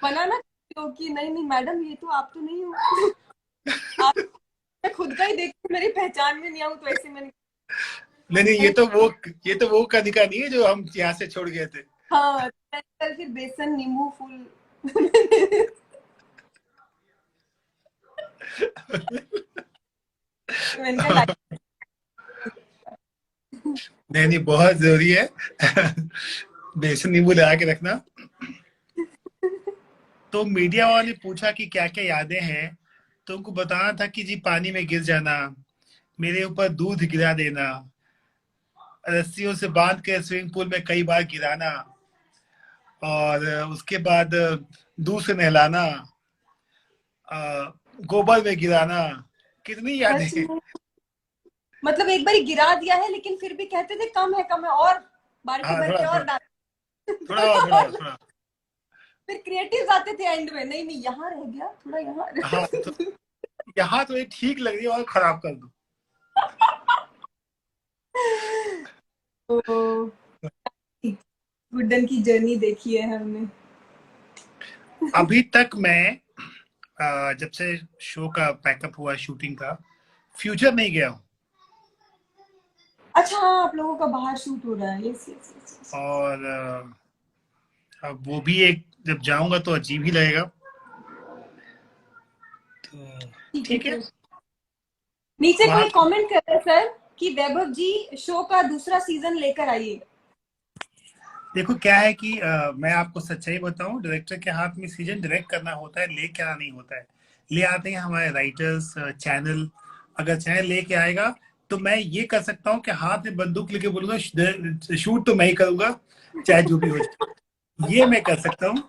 मना ना कि नहीं नहीं मैडम ये तो आप तो नहीं हो। आप मैं खुद का ही देख के मेरी पहचान में नहीं आऊँ तो ऐसे मैंने। नहीं ये तो वो कनिका नहीं है जो हम यहाँ से छोड़ गए थे। हाँ कल फिर बेसन नींबू फूल। नहीं बहुत जरूरी है। बेसन नींबू लगा के रखना। तो मीडिया वालों ने पूछा कि क्या क्या यादें हैं, तो उनको बताना था कि जी पानी में गिर जाना, मेरे ऊपर दूध गिरा देना, रस्सियों से बांध के स्विमिंग पूल में कई बार गिराना, और उसके बाद दूध से नहलाना, गोबर में गिराना। कितनी यादें हैं। मतलब एक बार गिरा दिया है लेकिन फिर भी कहते थे कम है और बाल्टी भर के और डाल। थोड़ा फिर क्रिएटिव आते थे एंड में, नहीं यहाँ रह गया थोड़ा यहाँ। हाँ, तो यहाँ तो ये ठीक लग रही है और खराब कर दूं। तो गुड्डन की जर्नी देखी है हमने। अभी तक मैं जब से शो का पैकअप हुआ शूटिंग का, फ्यूचर नहीं गया हूँ। अच्छा हाँ, आप लोगों का बाहर शूट हो रहा है। Yes yes yes. और अब वो भी एक, जब जाऊंगा तो अजीब ही लगेगा। तो ठीक है। नीचे वहाँ कोई कमेंट कर रहा है सर कि वैभव जी शो का दूसरा सीजन लेकर आइए। देखो क्या है कि मैं आपको सच्चाई बताऊं, डायरेक्टर के हाथ में सीजन डायरेक्ट करना होता है, लेके आना नहीं होता है। ले आते हैं हमारे राइटर्स, चैनल। अगर चैनल लेके आएगा तो मैं ये कर सकता हूँ कि हाथ में बंदूक लेके बोलूंगा शूट तो मैं ही करूंगा, चाहे जो भी हो जाए। ये मैं कर सकता हूँ,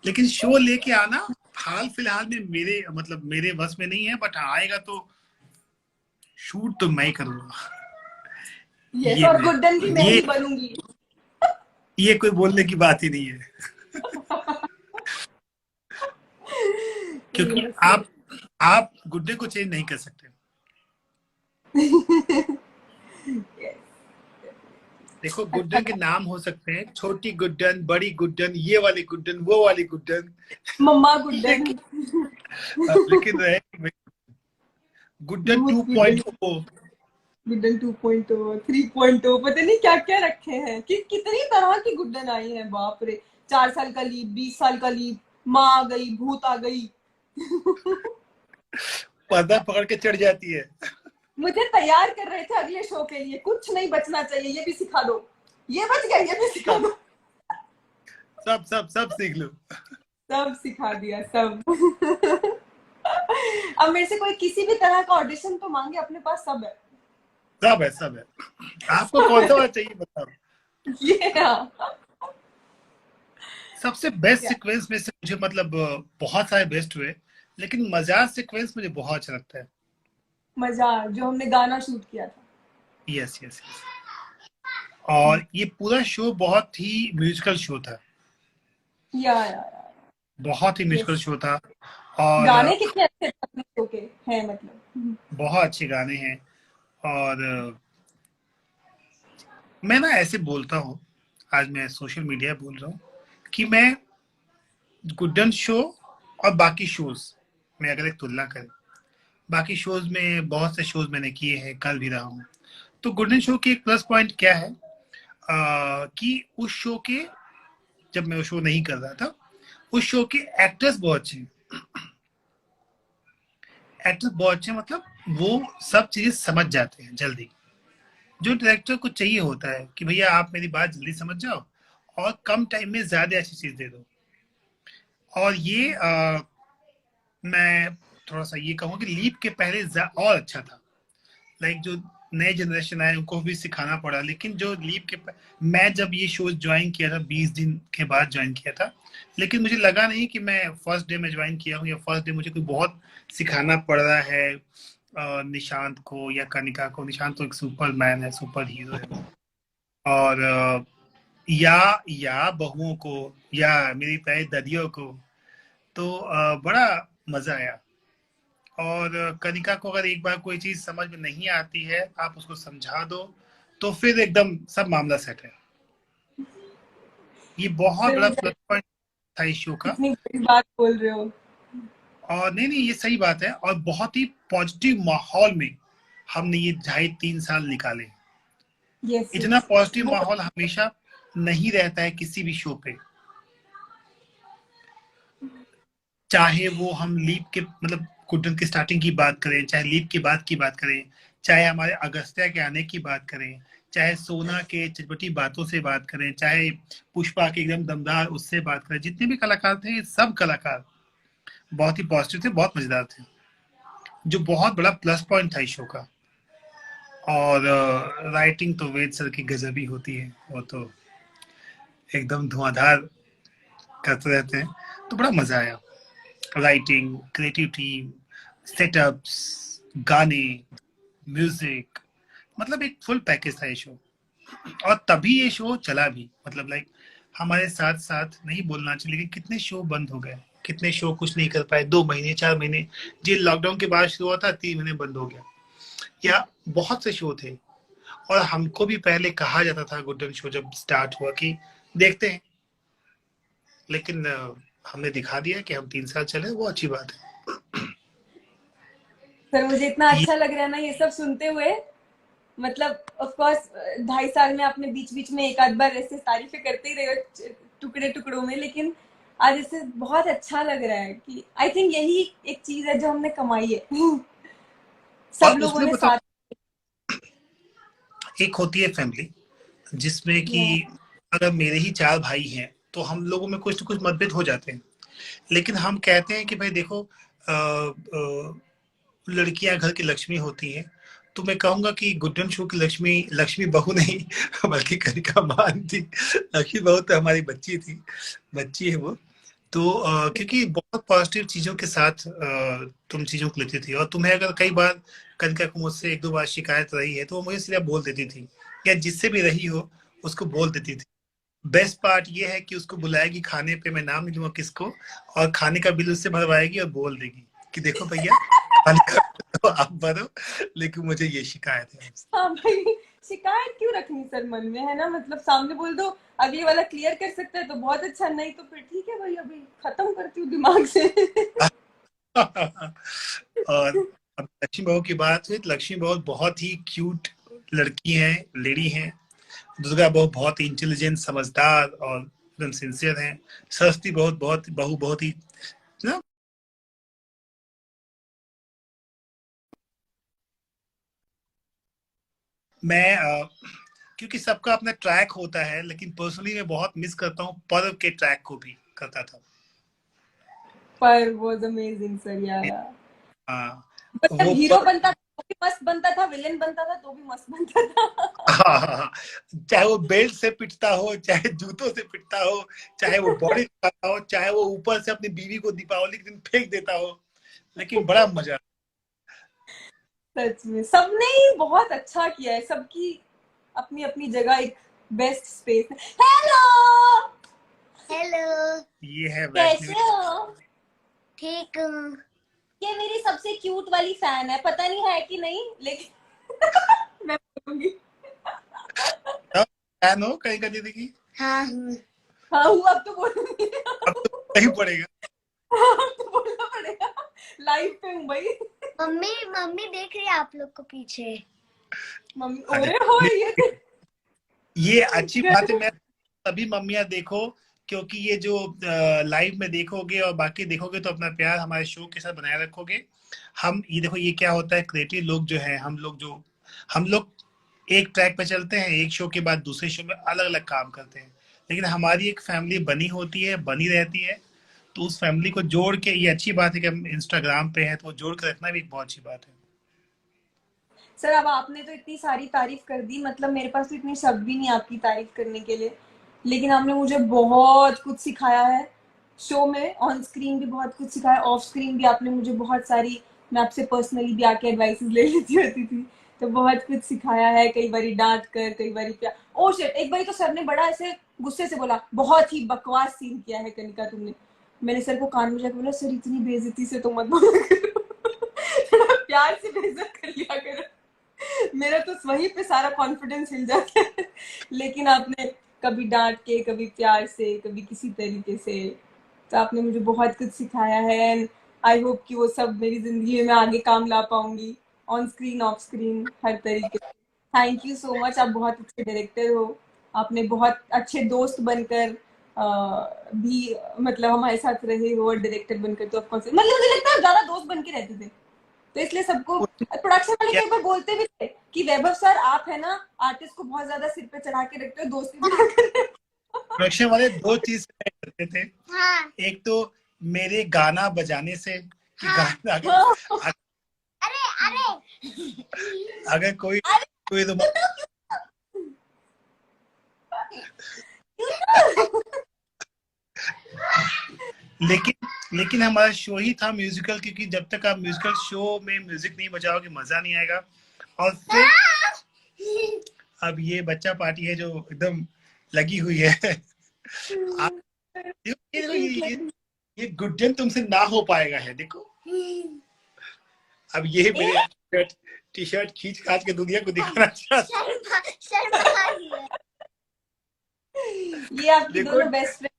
लेकिन शो लेके आना हाल फिलहाल में मेरे बस में नहीं है। बट आएगा तो शूट तो मैं ही करूंगा। यस, ये और गुड्डन की मैं ही बनूंगी। ये कोई बोलने की बात ही नहीं है। क्योंकि Yes, आप गुड्डे को चेंज नहीं कर सकते। yes. देखो गुड्डन के नाम हो सकते हैं, छोटी गुड्डन, बड़ी गुड्डन, ये वाली गुड्डन, वो वाली गुड्डन, मम्मा गुड्डन। लेकिन रहे गुड्डन 2.0, गुड्डन 2.0, 3.0, पता नहीं क्या क्या रखे हैं कि कितनी तरह की गुड्डन आई है। बाप रे, 4 साल का लीप, 20 साल का लीप, माँ आ गई, भूत आ गई। पर्दा पकड़ के चढ़ जाती है। मुझे तैयार कर रहे थे अगले शो के लिए, कुछ नहीं बचना चाहिए, ये भी सिखा दो, ये बच गया, ये भी सिखा दो। सब सीख लो। सब सिखा दिया, सब। अब मेरे से कोई किसी भी तरह का ऑडिशन तो मांगे, अपने पास सब है। सब है। आपको कौन सा वाला चाहिए बताओ। सबसे बेस्ट सीक्वेंस में से मुझे बहुत सारे बेस्ट हुए, लेकिन मजाक सीक्वेंस मुझे बहुत अच्छा लगता है। मजाक जो हमने गाना शूट किया था। यस। और ये पूरा शो बहुत ही म्यूजिकल शो था। या बहुत ही म्यूजिकल शो था। और गाने कितने अच्छे अपने शो के हैं, मतलब बहुत अच्छे गाने हैं। और मैं ना ऐसे बोलता हूँ, आज मैं सोशल मीडिया बोल रहा हूँ कि मैं गुड्डन शो और बाकी शोज में अगर एक तुलना करें, बाकी शोज में बहुत से शोज मैंने किए हैं, कर भी रहा हूँ। तो गुड्डन शो की एक प्लस पॉइंट क्या है कि उस शो के, जब मैं वो शो नहीं कर रहा था, उस शो के एक्टर्स बहुत अच्छे हैं। एक्टर्स बहुत अच्छे मतलब वो सब चीजें समझ जाते हैं जल्दी। जो डायरेक्टर को चाहिए होता है कि भैया आप मेरी बात जल्दी समझ जाओ और कम टाइम में ज्यादा अच्छी चीज दे दो। और ये मैं थोड़ा सा ये कहूँ कि लीप के पहले और अच्छा था। लाइक जो नए जनरेशन आए उनको भी सिखाना पड़ा, लेकिन जो लीप के मैं जब ये शो ज्वाइन किया था 20 दिन के बाद ज्वाइन किया था, लेकिन मुझे लगा नहीं कि मैं फर्स्ट डे में ज्वाइन किया हूँ या फर्स्ट डे मुझे कोई बहुत सिखाना पड़ रहा है निशांत को या कनिका को। निशांत तो एक सुपरमैन है, सुपर हीरो है। और या बहुओं को या मेरी प्यारी ददियों को, तो बड़ा मजा आया। और कनिका को अगर एक बार कोई चीज समझ में नहीं आती है, आप उसको समझा दो तो फिर एकदम सब मामला सेट है। ये बहुत बड़ा प्लस पॉइंट था इस शो का। इतनी बड़ी बात बोल रहे हो। और नहीं ये सही बात है। और बहुत ही पॉजिटिव माहौल में हमने ये 2.5-3 साल निकाले। इतना पॉजिटिव माहौल हमेशा नहीं रहता है किसी भी शो पे, चाहे वो हम लीप के गुड्डन की स्टार्टिंग की बात करें, चाहे लीप के बाद की बात करें, चाहे हमारे अगस्त्या के आने की बात करें, चाहे सोना के चटपटी बातों से बात करें, चाहे पुष्पा के एकदम दमदार उससे बात करें। जितने भी कलाकार थे, सब कलाकार बहुत ही पॉजिटिव थे, बहुत मजेदार थे, जो बहुत बड़ा प्लस पॉइंट था इस शो का। और राइटिंग तो वेद सर की गजब ही होती है, वो तो एकदम धुआंधार करते रहते हैं, तो बड़ा मजा आया। राइटिंग, क्रिएटिविटी, सेटअप्स, गाने, म्यूजिक, एक फुल पैकेज था ये शो। और तभी ये शो चला भी, लाइक हमारे साथ साथ नहीं बोलना चाहिए, लेकिन कितने शो बंद हो गए, कितने शो कुछ नहीं कर पाए, 2 महीने 4 महीने, जी लॉकडाउन के बाद शुरू हुआ था, 3 महीने बंद हो गया, या बहुत से शो थे। और हमको भी पहले कहा जाता था गुड्डन शो जब स्टार्ट हुआ कि देखते हैं, लेकिन हमने दिखा दिया कि हम 3 साल चले, वो अच्छी बात है। सर मुझे इतना ये अच्छा लग रहा है ना ये सब सुनते हुए, मतलब ऑफ कोर्स 2.5 साल में आपने बीच बीच में एक आध बार ऐसे तारीफें करते ही रहे हो टुकड़े टुकड़ों में, लेकिन आज इससे बहुत अच्छा लग रहा है कि आई थिंक यही एक चीज है जो हमने कमाई है सब और लोगों उसमें ने बताओ, साथ। एक होती है फैमिली जिसमें कि अगर मेरे ही 4 भाई हैं तो हम लोगों में कुछ न कुछ मतभेद हो जाते हैं, लेकिन हम कहते हैं कि भाई देखो, लड़कियां घर की लक्ष्मी होती हैं। तो मैं कहूंगा कि गुड्डन शो की लक्ष्मी लक्ष्मी बहू नहीं बल्कि कनिका मान थी। लक्ष्मी बहू तो हमारी बच्ची थी, बच्ची है वो। तो क्योंकि बहुत पॉजिटिव चीजों के साथ तुम चीजों को लेती थी, और तुम्हें अगर कई बार कनिका को मुझसे 1-2 बार शिकायत रही है तो वो मुझे सीधा बोल देती थी, या जिससे भी रही हो उसको बोल देती थी। बेस्ट पार्ट ये है कि उसको बुलाएगी खाने पे, मैं नाम नहीं लूंगा किसको, और खाने का बिल उससे भरवाएगी और बोल देगी कि देखो भैया खाने का बिल तो आप भरो, लेकिन मुझे ये शिकायत है। हाँ भाई, शिकायत क्यों रखनी सर मन में, है ना, मतलब सामने बोल दो, अगले वाला क्लियर कर सकता है तो बहुत अच्छा, नहीं तो फिर ठीक है भाई, अभी खत्म करती हूँ दिमाग से और अब लक्ष्मी बहू की बात हुई तो लक्ष्मी बहू बहुत ही क्यूट लड़की है, लेडी है। दुर्गा बहू बहुत ही इंटेलिजेंट, समझदार और एकदम सिंसियर है। सरस्वती बहुत बहू बहुत ही ना, मैं क्योंकि सबका अपना ट्रैक होता है, लेकिन पर्सनली मैं बहुत मिस करता हूँ पर्व के ट्रैक को भी करता था। पर वाज अमेजिंग सर यार, हाँ, मतलब वो हीरो बनता था तो भी मस्त बनता था, विलेन बनता था तो भी मस्त बनता था हाँ, चाहे वो बेल्ट से पिटता हो, चाहे जूतों से पिटता हो, चाहे वो बॉडी दिखाता हो, चाहे वो ऊपर से अपनी बीवी को दीपावली के दिन फेंक देता हो, लेकिन बड़ा मजा। सच में सबने ही बहुत अच्छा किया है, सबकी अपनी अपनी जगह एक बेस्ट स्पेस है। हेलो हेलो, ये है कैसे वैष्णवी। हो? ठीक हूँ। ये मेरी सबसे क्यूट वाली फैन है, पता नहीं है कि नहीं, लेकिन मैं बोलूंगी। फैन हो कहीं का दीदी की? हाँ हूँ, हाँ हूँ, अब तो बोलूंगी अब तो नहीं पड़ेगा। अब तो बोलना पड़ेगा, लाइव पे हूँ भाई। मम्मी मम्मी देख रही है आप लोग को पीछे। मम्मी ओरे हो ये अच्छी बात है। मैं सभी मम्मियां देखो, क्योंकि ये जो लाइव में देखोगे और बाकी देखोगे तो अपना प्यार हमारे शो के साथ बनाए रखोगे। हम ये देखो, ये क्या होता है, क्रिएटिव लोग जो है, हम लोग एक ट्रैक पे चलते हैं, एक शो के बाद दूसरे शो में अलग अलग काम करते हैं, लेकिन हमारी एक फैमिली बनी होती है, बनी रहती है। तो उस फैमिली को जोड़ के, ये अच्छी बात है कि हम इंस्टाग्राम पे हैं तो वो जोड़ के रखना भी एक बहुत अच्छी बात है। सर अब आपने तो इतनी सारी तारीफ कर दी, मतलब मेरे पास तो इतने शब्द भी नहीं आपकी तारीफ करने के लिए, लेकिन आपने मुझे बहुत कुछ सिखाया है शो में, ऑन स्क्रीन भी बहुत कुछ सिखाया, ऑफ स्क्रीन भी आपने मुझे बहुत सारी, मैं आपसे पर्सनली भी आके एडवाइसेस ले लेती होती थी, तो बहुत कुछ सिखाया है, कई बारी डांट कर, कई बारी प्यार। ओ शिट, एक बारी तो सर ने बड़ा ऐसे गुस्से से बोला, बहुत ही बकवास सीन किया है कनिका तुमने। मैंने सर को कान में जाकर बोला, सर इतनी बेइज्जती से तो मत बोला करो थोड़ा प्यार से बेइज्जत कर लिया करो, मेरा तो वहीं पे सारा कॉन्फिडेंस हिल जाता है लेकिन आपने कभी डांट के, कभी प्यार से, कभी किसी तरीके से, तो आपने मुझे बहुत कुछ सिखाया है एंड आई होप कि वो सब मेरी जिंदगी में आगे काम ला पाऊंगी, ऑन स्क्रीन ऑफ स्क्रीन हर तरीके से। थैंक यू सो मच, आप बहुत अच्छे डायरेक्टर हो, आपने बहुत अच्छे दोस्त बनकर भी मतलब हमारे साथ रहे हो, और डायरेक्टर बनकर तो ऑफकोर्स, मतलब मुझे लगता है ज्यादा दोस्त बन के रहते थे, तो इसलिए सबको प्रोडक्शन वाले कई बार बोलते भी थे कि वैभव सर आप है ना आर्टिस्ट को बहुत ज्यादा सिर पे चढ़ा के रखते हो, दोस्ती बना कर। प्रोडक्शन वाले 2 चीज करते थे। हाँ एक तो मेरे गाना बजाने से, कि हाँ। गाना अरे अरे अगर कोई तो लेकिन हमारा शो ही था म्यूजिकल, क्योंकि जब तक आप म्यूजिकल शो में म्यूजिक नहीं बजाओगे मजा नहीं आएगा। और फिर अब ये बच्चा पार्टी है जो एकदम लगी हुई है। आप ये ये गुड्डन तुमसे ना हो पाएगा है, देखो। अब ये मेरे टी शर्ट खींच खाच के दुनिया को दिखाना चाहता है। शर्मा रही है। ये आपकी देखो। दोनों बेस्ट फ्रेंड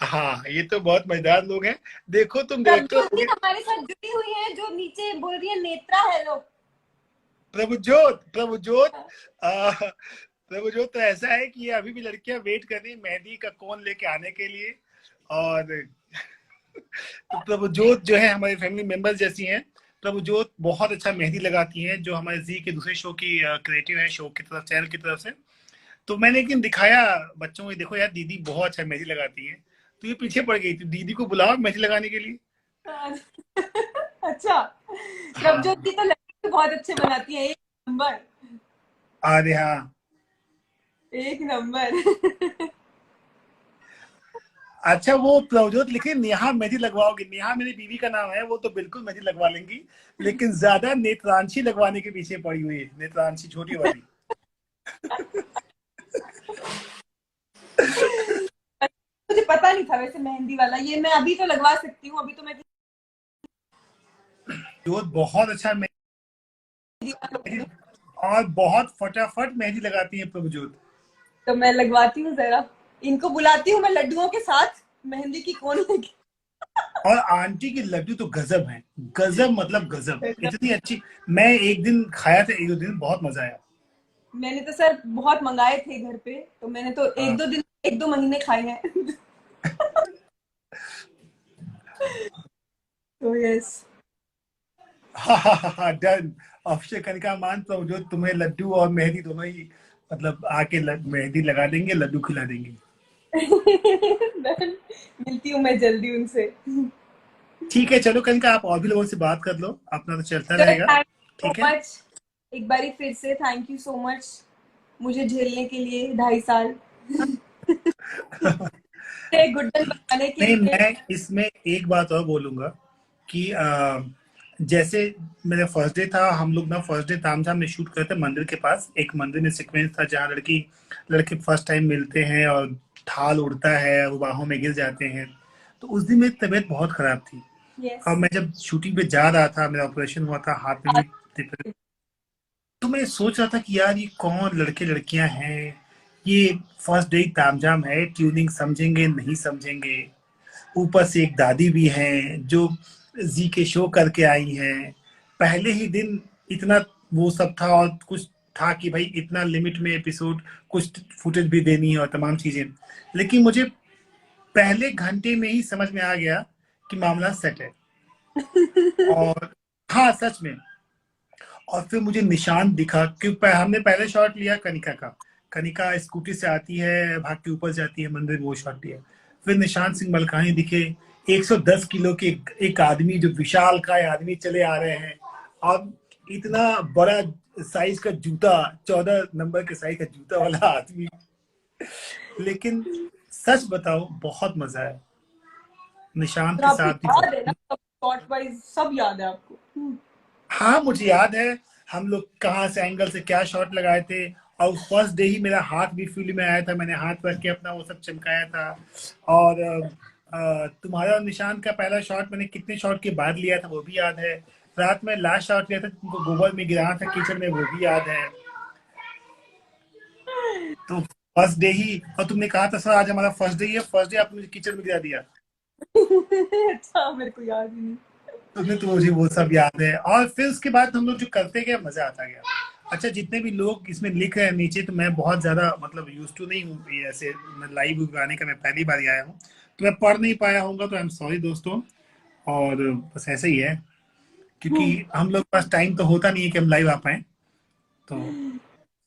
हाँ, ये तो बहुत मजेदार लोग हैं। देखो तुम डायरेक्टर प्रभजोत भी हमारे साथ जुड़ी हुई है, जो नीचे बोल रही है नेत्रा हेलो। प्रभुजोत प्रभुजोत तो ऐसा है कि ये अभी भी लड़कियां वेट कर रही है मेहंदी का कोन लेके आने के लिए। और तो प्रभुजोत जो है हमारे फैमिली मेंबर जैसी हैं। प्रभुजोत बहुत अच्छा मेहंदी लगाती हैं, जो हमारे जी के दूसरे शो की क्रिएटिव है, शो की तरफ, चैनल की तरफ से। तो मैंने एक दिन दिखाया बच्चों को, देखो यार दीदी बहुत अच्छा मेहंदी लगाती है। तो ये पीछे पड़ गई थी, दीदी को बुलाओ मेहंदी लगाने के लिए। अच्छा, प्रभजोत जी तो लड़के बहुत अच्छे बनाती है, एक नंबर। अरे हाँ, एक नंबर। अच्छा वो प्रभजोत लिखे नेहा मेहंदी लगवाओगी। नेहा मेरी बीवी का नाम है, वो तो बिल्कुल मेहंदी लगवा लेंगी, लेकिन ज्यादा नेत्रांशी लगवाने के पीछे पड़ी हुई है, नेत्रांशी छोटी वाली। मुझे पता नहीं था वैसे मेहंदी वाला, ये मैं अभी तो लगवा सकती हूँ, अभी तो मैं जोत बहुत अच्छा मेहंदी और बहुत फटाफट मेहंदी लगाती है प्रभजोत। तो मैं लगवाती हूँ, जरा इनको बुलाती हूँ मैं लड्डुओं के साथ मेहंदी की कोन लेके। और आंटी की लड्डू तो गजब है, गजब मतलब गजब, इतनी अच्छी। मैं एक दिन खाया था, एक दो दिन बहुत मजा आया। मैंने तो सर बहुत मंगाए थे घर पे, तो मैंने तो एक दो महीने खाए हैं। तो यस, हाँ डन। अक्षय कनिका मान तो जो तुम्हें लड्डू और मेहंदी दोनों ही मतलब आके मेहंदी लगा देंगे, लड्डू खिला देंगे। मिलती हूँ मैं जल्दी उनसे। ठीक है, चलो कनिका आप और भी लोगों से बात कर लो, अपना तो चलता रहेगा। ठीक है, एक बारी फिर से थैंक यू सो मच मुझे झेलने के लिए 2.5 साल। गुड्डन बनाने के नहीं लिए। मैं इसमें एक बात और बोलूंगा कि जैसे मेरा फर्स्ट डे था, हम लोग ना फर्स्ट डे तामझाम में शूट करते मंदिर के पास। एक मंदिर में सीक्वेंस था जहाँ लड़के फर्स्ट टाइम मिलते हैं और थाल उड़ता है, वो बाहों में गिर जाते हैं। तो उस दिन मेरी तबीयत बहुत खराब थी। yes. और मैं जब शूटिंग पे जा रहा था, मेरा ऑपरेशन हुआ था, हाथ में भी, तो मैं सोच रहा था कि यार ये कौन लड़के लड़कियां हैं, ये फर्स्ट डे तामझाम है, ट्यूनिंग समझेंगे नहीं समझेंगे। ऊपर से एक दादी भी हैं जो जी के शो करके आई हैं। पहले ही दिन इतना वो सब था, और कुछ था कि भाई इतना लिमिट में एपिसोड, कुछ फुटेज भी देनी है और तमाम चीजें। लेकिन मुझे पहले घंटे में ही समझ में आ गया कि मामला सेट है। और हाँ सच में। और फिर मुझे निशान दिखा, क्योंकि हमने पहले शॉट लिया कनिका का, कनिका स्कूटी से आती है, भाग के ऊपर जाती है मंदिर, वो शॉट लिया। फिर निशान सिंह मलकानी दिखे, 110 किलो के एक आदमी, जो विशाल का आदमी चले आ रहे हैं, और इतना बड़ा साइज का जूता, 14 नंबर के साइज का जूता वाला आदमी। लेकिन सच बताओ बहुत मजा आया निशांत के साथ भी। शॉट वाइज सब याद है आपको? हाँ मुझे याद है हम लोग कहाँ से एंगल से क्या शॉट लगाए थे। और फर्स्ट डे ही मेरा हाथ भी फील्ड में आया था, मैंने हाथ रख के अपना वो सब चमकाया था। और तुम्हारा और निशान का पहला शॉट मैंने कितने शॉट के बाद लिया था वो भी याद है। रात में लास्ट शॉट लिया था, तुमको गोबर में गिराना था कीचड़ में, वो भी याद है। तो फर्स्ट डे ही, और तुमने कहा था सर आज हमारा फर्स्ट डे ही है, फर्स्ट डे आपने मुझे कीचड़ में गिरा दिया। अच्छा मेरे को याद ही नहीं। तुम्हें तो मुझे वो सब याद है। और फिर उसके बाद हम लोग जो करते गए मजा आता गया। अच्छा जितने भी लोग इसमें लिख रहे हैं नीचे, तो मैं बहुत ज्यादा मतलब यूज टू नहीं हूँ ऐसे लाइव गाने का, मैं पहली बार आया हूँ तो मैं पढ़ नहीं पाया होऊंगा, तो आई एम सॉरी दोस्तों। और बस ऐसे ही है, क्योंकि हम लोग पास टाइम तो होता नहीं है कि हम लाइव आ पाए। तो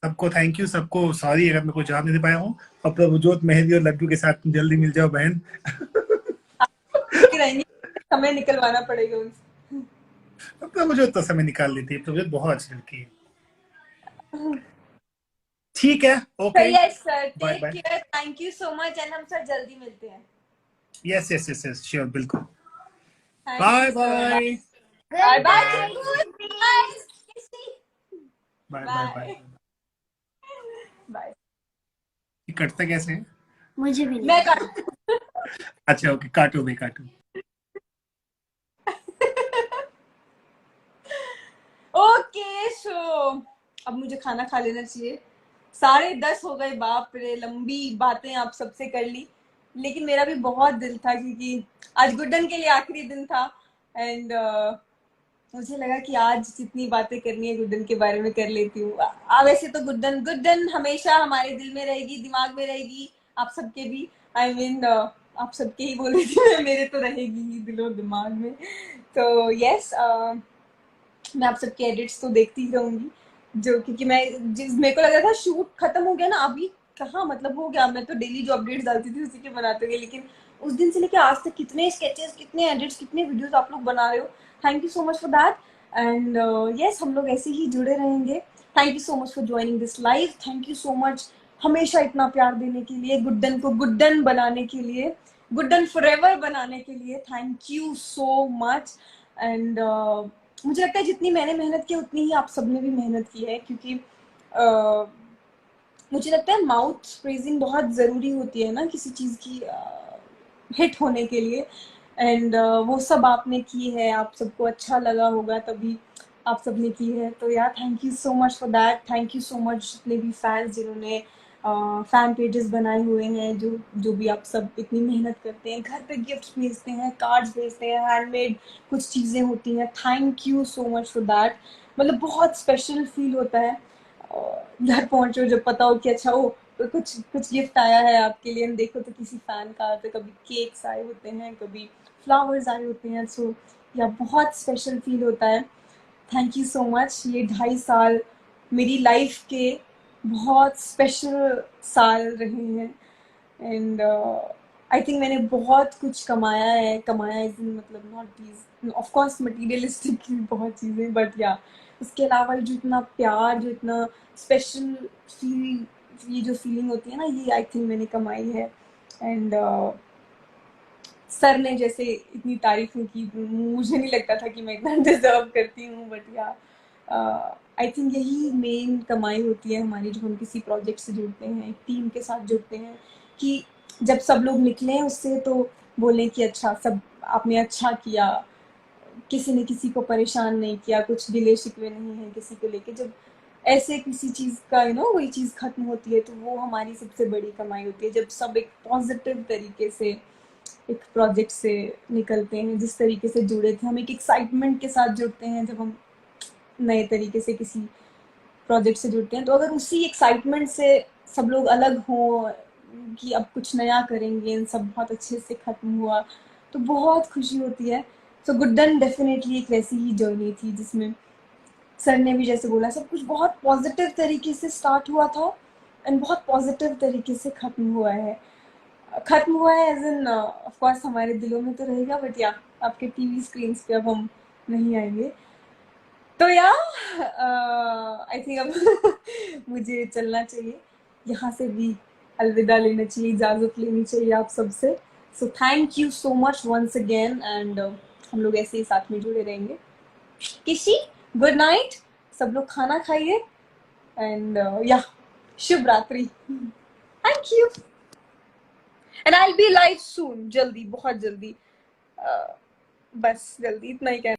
सबको थैंक यू, सबको सॉरी अगर मैं कोई जवाब नहीं दे पाया हूँ। और प्रभुजोत मेहंदी और लड्डू के साथ तुम जल्दी मिल जाओ बहन। समय निकलवाना पड़ेगा उनसे। प्रभुजोत तो समय निकाल लेती है, प्रभुजोत बहुत अच्छी लड़की है। ठीक है, okay yes sir, take bye. Care, thank you so much, and हम सर जल्दी मिलते हैं। Yes yes yes yes sure, बिल्कुल। Thank bye you, sir. Bye bye bye bye bye bye. कटता कैसे है? मुझे भी नहीं। मैं अच्छा ओके, काटो भाई काटो। ओके सो अब मुझे खाना खा लेना चाहिए। 10:30 हो गए, बाप रे, लंबी बातें आप सबसे कर ली, लेकिन मेरा भी बहुत दिल था क्योंकि आज गुड्डन के लिए आखिरी दिन था। एंड मुझे लगा कि आज जितनी बातें करनी है गुड्डन के बारे में कर लेती हूँ। वैसे तो गुड्डन गुड्डन हमेशा हमारे दिल में रहेगी, दिमाग में रहेगी, आप सबके भी। आई मीन आप सबके ही बोल रही थी मैं, मेरे तो रहेगी ही दिलो दिमाग में। तो यस, मैं आप सबके एडिट्स तो देखती ही रहूंगी, जो क्योंकि मेरे को लग रहा था शूट खत्म हो गया ना, अभी कहाँ, मतलब हो गया। मैं तो डेली जो अपडेट्स डालती थी उसी के बनाते हुए, लेकिन उस दिन से लेके आज तक कितने स्केचेस, कितने एडिट्स, कितने वीडियोस आप लोग बना रहे हो। Thank you so much for that. And yes, हम लोग ऐसे ही जुड़े रहेंगे। Thank you so much for joining this live. Thank you so much हमेशा इतना प्यार देने के लिए, गुड्डन को गुड्डन बनाने के लिए, गुड्डन फॉरएवर बनाने के लिए। Thank you so much. And मुझे लगता है जितनी मैंने मेहनत की उतनी ही आप सबने भी मेहनत की है, क्योंकि मुझे लगता है माउथ प्रेजिंग बहुत ज़रूरी होती है ना किसी चीज़ की हिट होने के लिए। एंड वो सब आपने की है, आप सबको अच्छा लगा होगा तभी आप सबने की है। तो यार thank you so much for that. Thank you so much जितने भी फैंस जिन्होंने फैन पेजेस बनाए हुए हैं, जो भी आप सब इतनी मेहनत करते हैं, घर पे गिफ्ट्स भेजते हैं, कार्ड्स भेजते हैं, हैंडमेड कुछ चीज़ें होती हैं। Thank you so much for that. मतलब बहुत स्पेशल फील होता है घर पहुंचो जब पता हो कि अच्छा वो तो कुछ गिफ्ट आया है आपके लिए। देखो तो किसी फैन का, तो कभी केक्स आए होते हैं, कभी फ्लावर्स आए होते हैं। सो या बहुत स्पेशल फील होता है। Thank you so much. ये 2.5 साल मेरी लाइफ के बहुत स्पेशल साल रहे हैं। एंड आई थिंक मैंने बहुत कुछ कमाया है। कमाया इज मतलब not these of course materialistic बहुत चीज़ें, बट या उसके अलावा जो इतना प्यार, जो इतना स्पेशल फील, ये जो फीलिंग होती है ना, ये आई थिंक मैंने कमाई है। एंड सर ने जैसे इतनी तारीफें की, मुझे नहीं लगता था कि मैं इतना डिजर्व करती हूँ, बट या आई थिंक यही मेन कमाई होती है हमारी, जब हम किसी प्रोजेक्ट से जुड़ते हैं, एक टीम के साथ जुड़ते हैं, कि जब सब लोग निकले उससे तो बोले कि अच्छा सब आपने अच्छा किया, किसी ने किसी को परेशान नहीं किया, कुछ गिले शिकवे नहीं है किसी को लेके। जब ऐसे किसी चीज़ का वही चीज़ खत्म होती है, तो वो हमारी सबसे बड़ी कमाई होती है। जब सब एक पॉजिटिव तरीके से एक प्रोजेक्ट से निकलते हैं, जिस तरीके से जुड़े थे, हम एक एक्साइटमेंट के साथ जुड़ते हैं जब हम नए तरीके से किसी प्रोजेक्ट से जुड़ते हैं। तो अगर उसी एक्साइटमेंट से सब लोग अलग हों कि अब कुछ नया करेंगे, सब बहुत अच्छे से खत्म हुआ, तो बहुत खुशी होती है। सो गुड्डन डेफिनेटली एक वैसी ही जर्नी थी जिसमें सर ने भी जैसे बोला, सब कुछ बहुत पॉजिटिव तरीके से स्टार्ट हुआ था एंड बहुत पॉजिटिव तरीके से खत्म हुआ है। एज इन ऑफ कोर्स हमारे दिलों में तो रहेगा, बट या आपके टीवी स्क्रीन पे अब हम नहीं आएंगे। तो या आई थिंक अब मुझे चलना चाहिए, यहाँ से भी अलविदा लेना चाहिए, इजाज़त लेनी चाहिए आप सबसे। So thank you so much once again. And हम लोग ऐसे ही साथ में जुड़े रहेंगे। किसी गुड नाइट, सब लोग खाना खाइए। एंड या शुभ रात्रि। Thank you. And I will be live soon, जल्दी, बहुत जल्दी। बस जल्दी इतना ही कहना।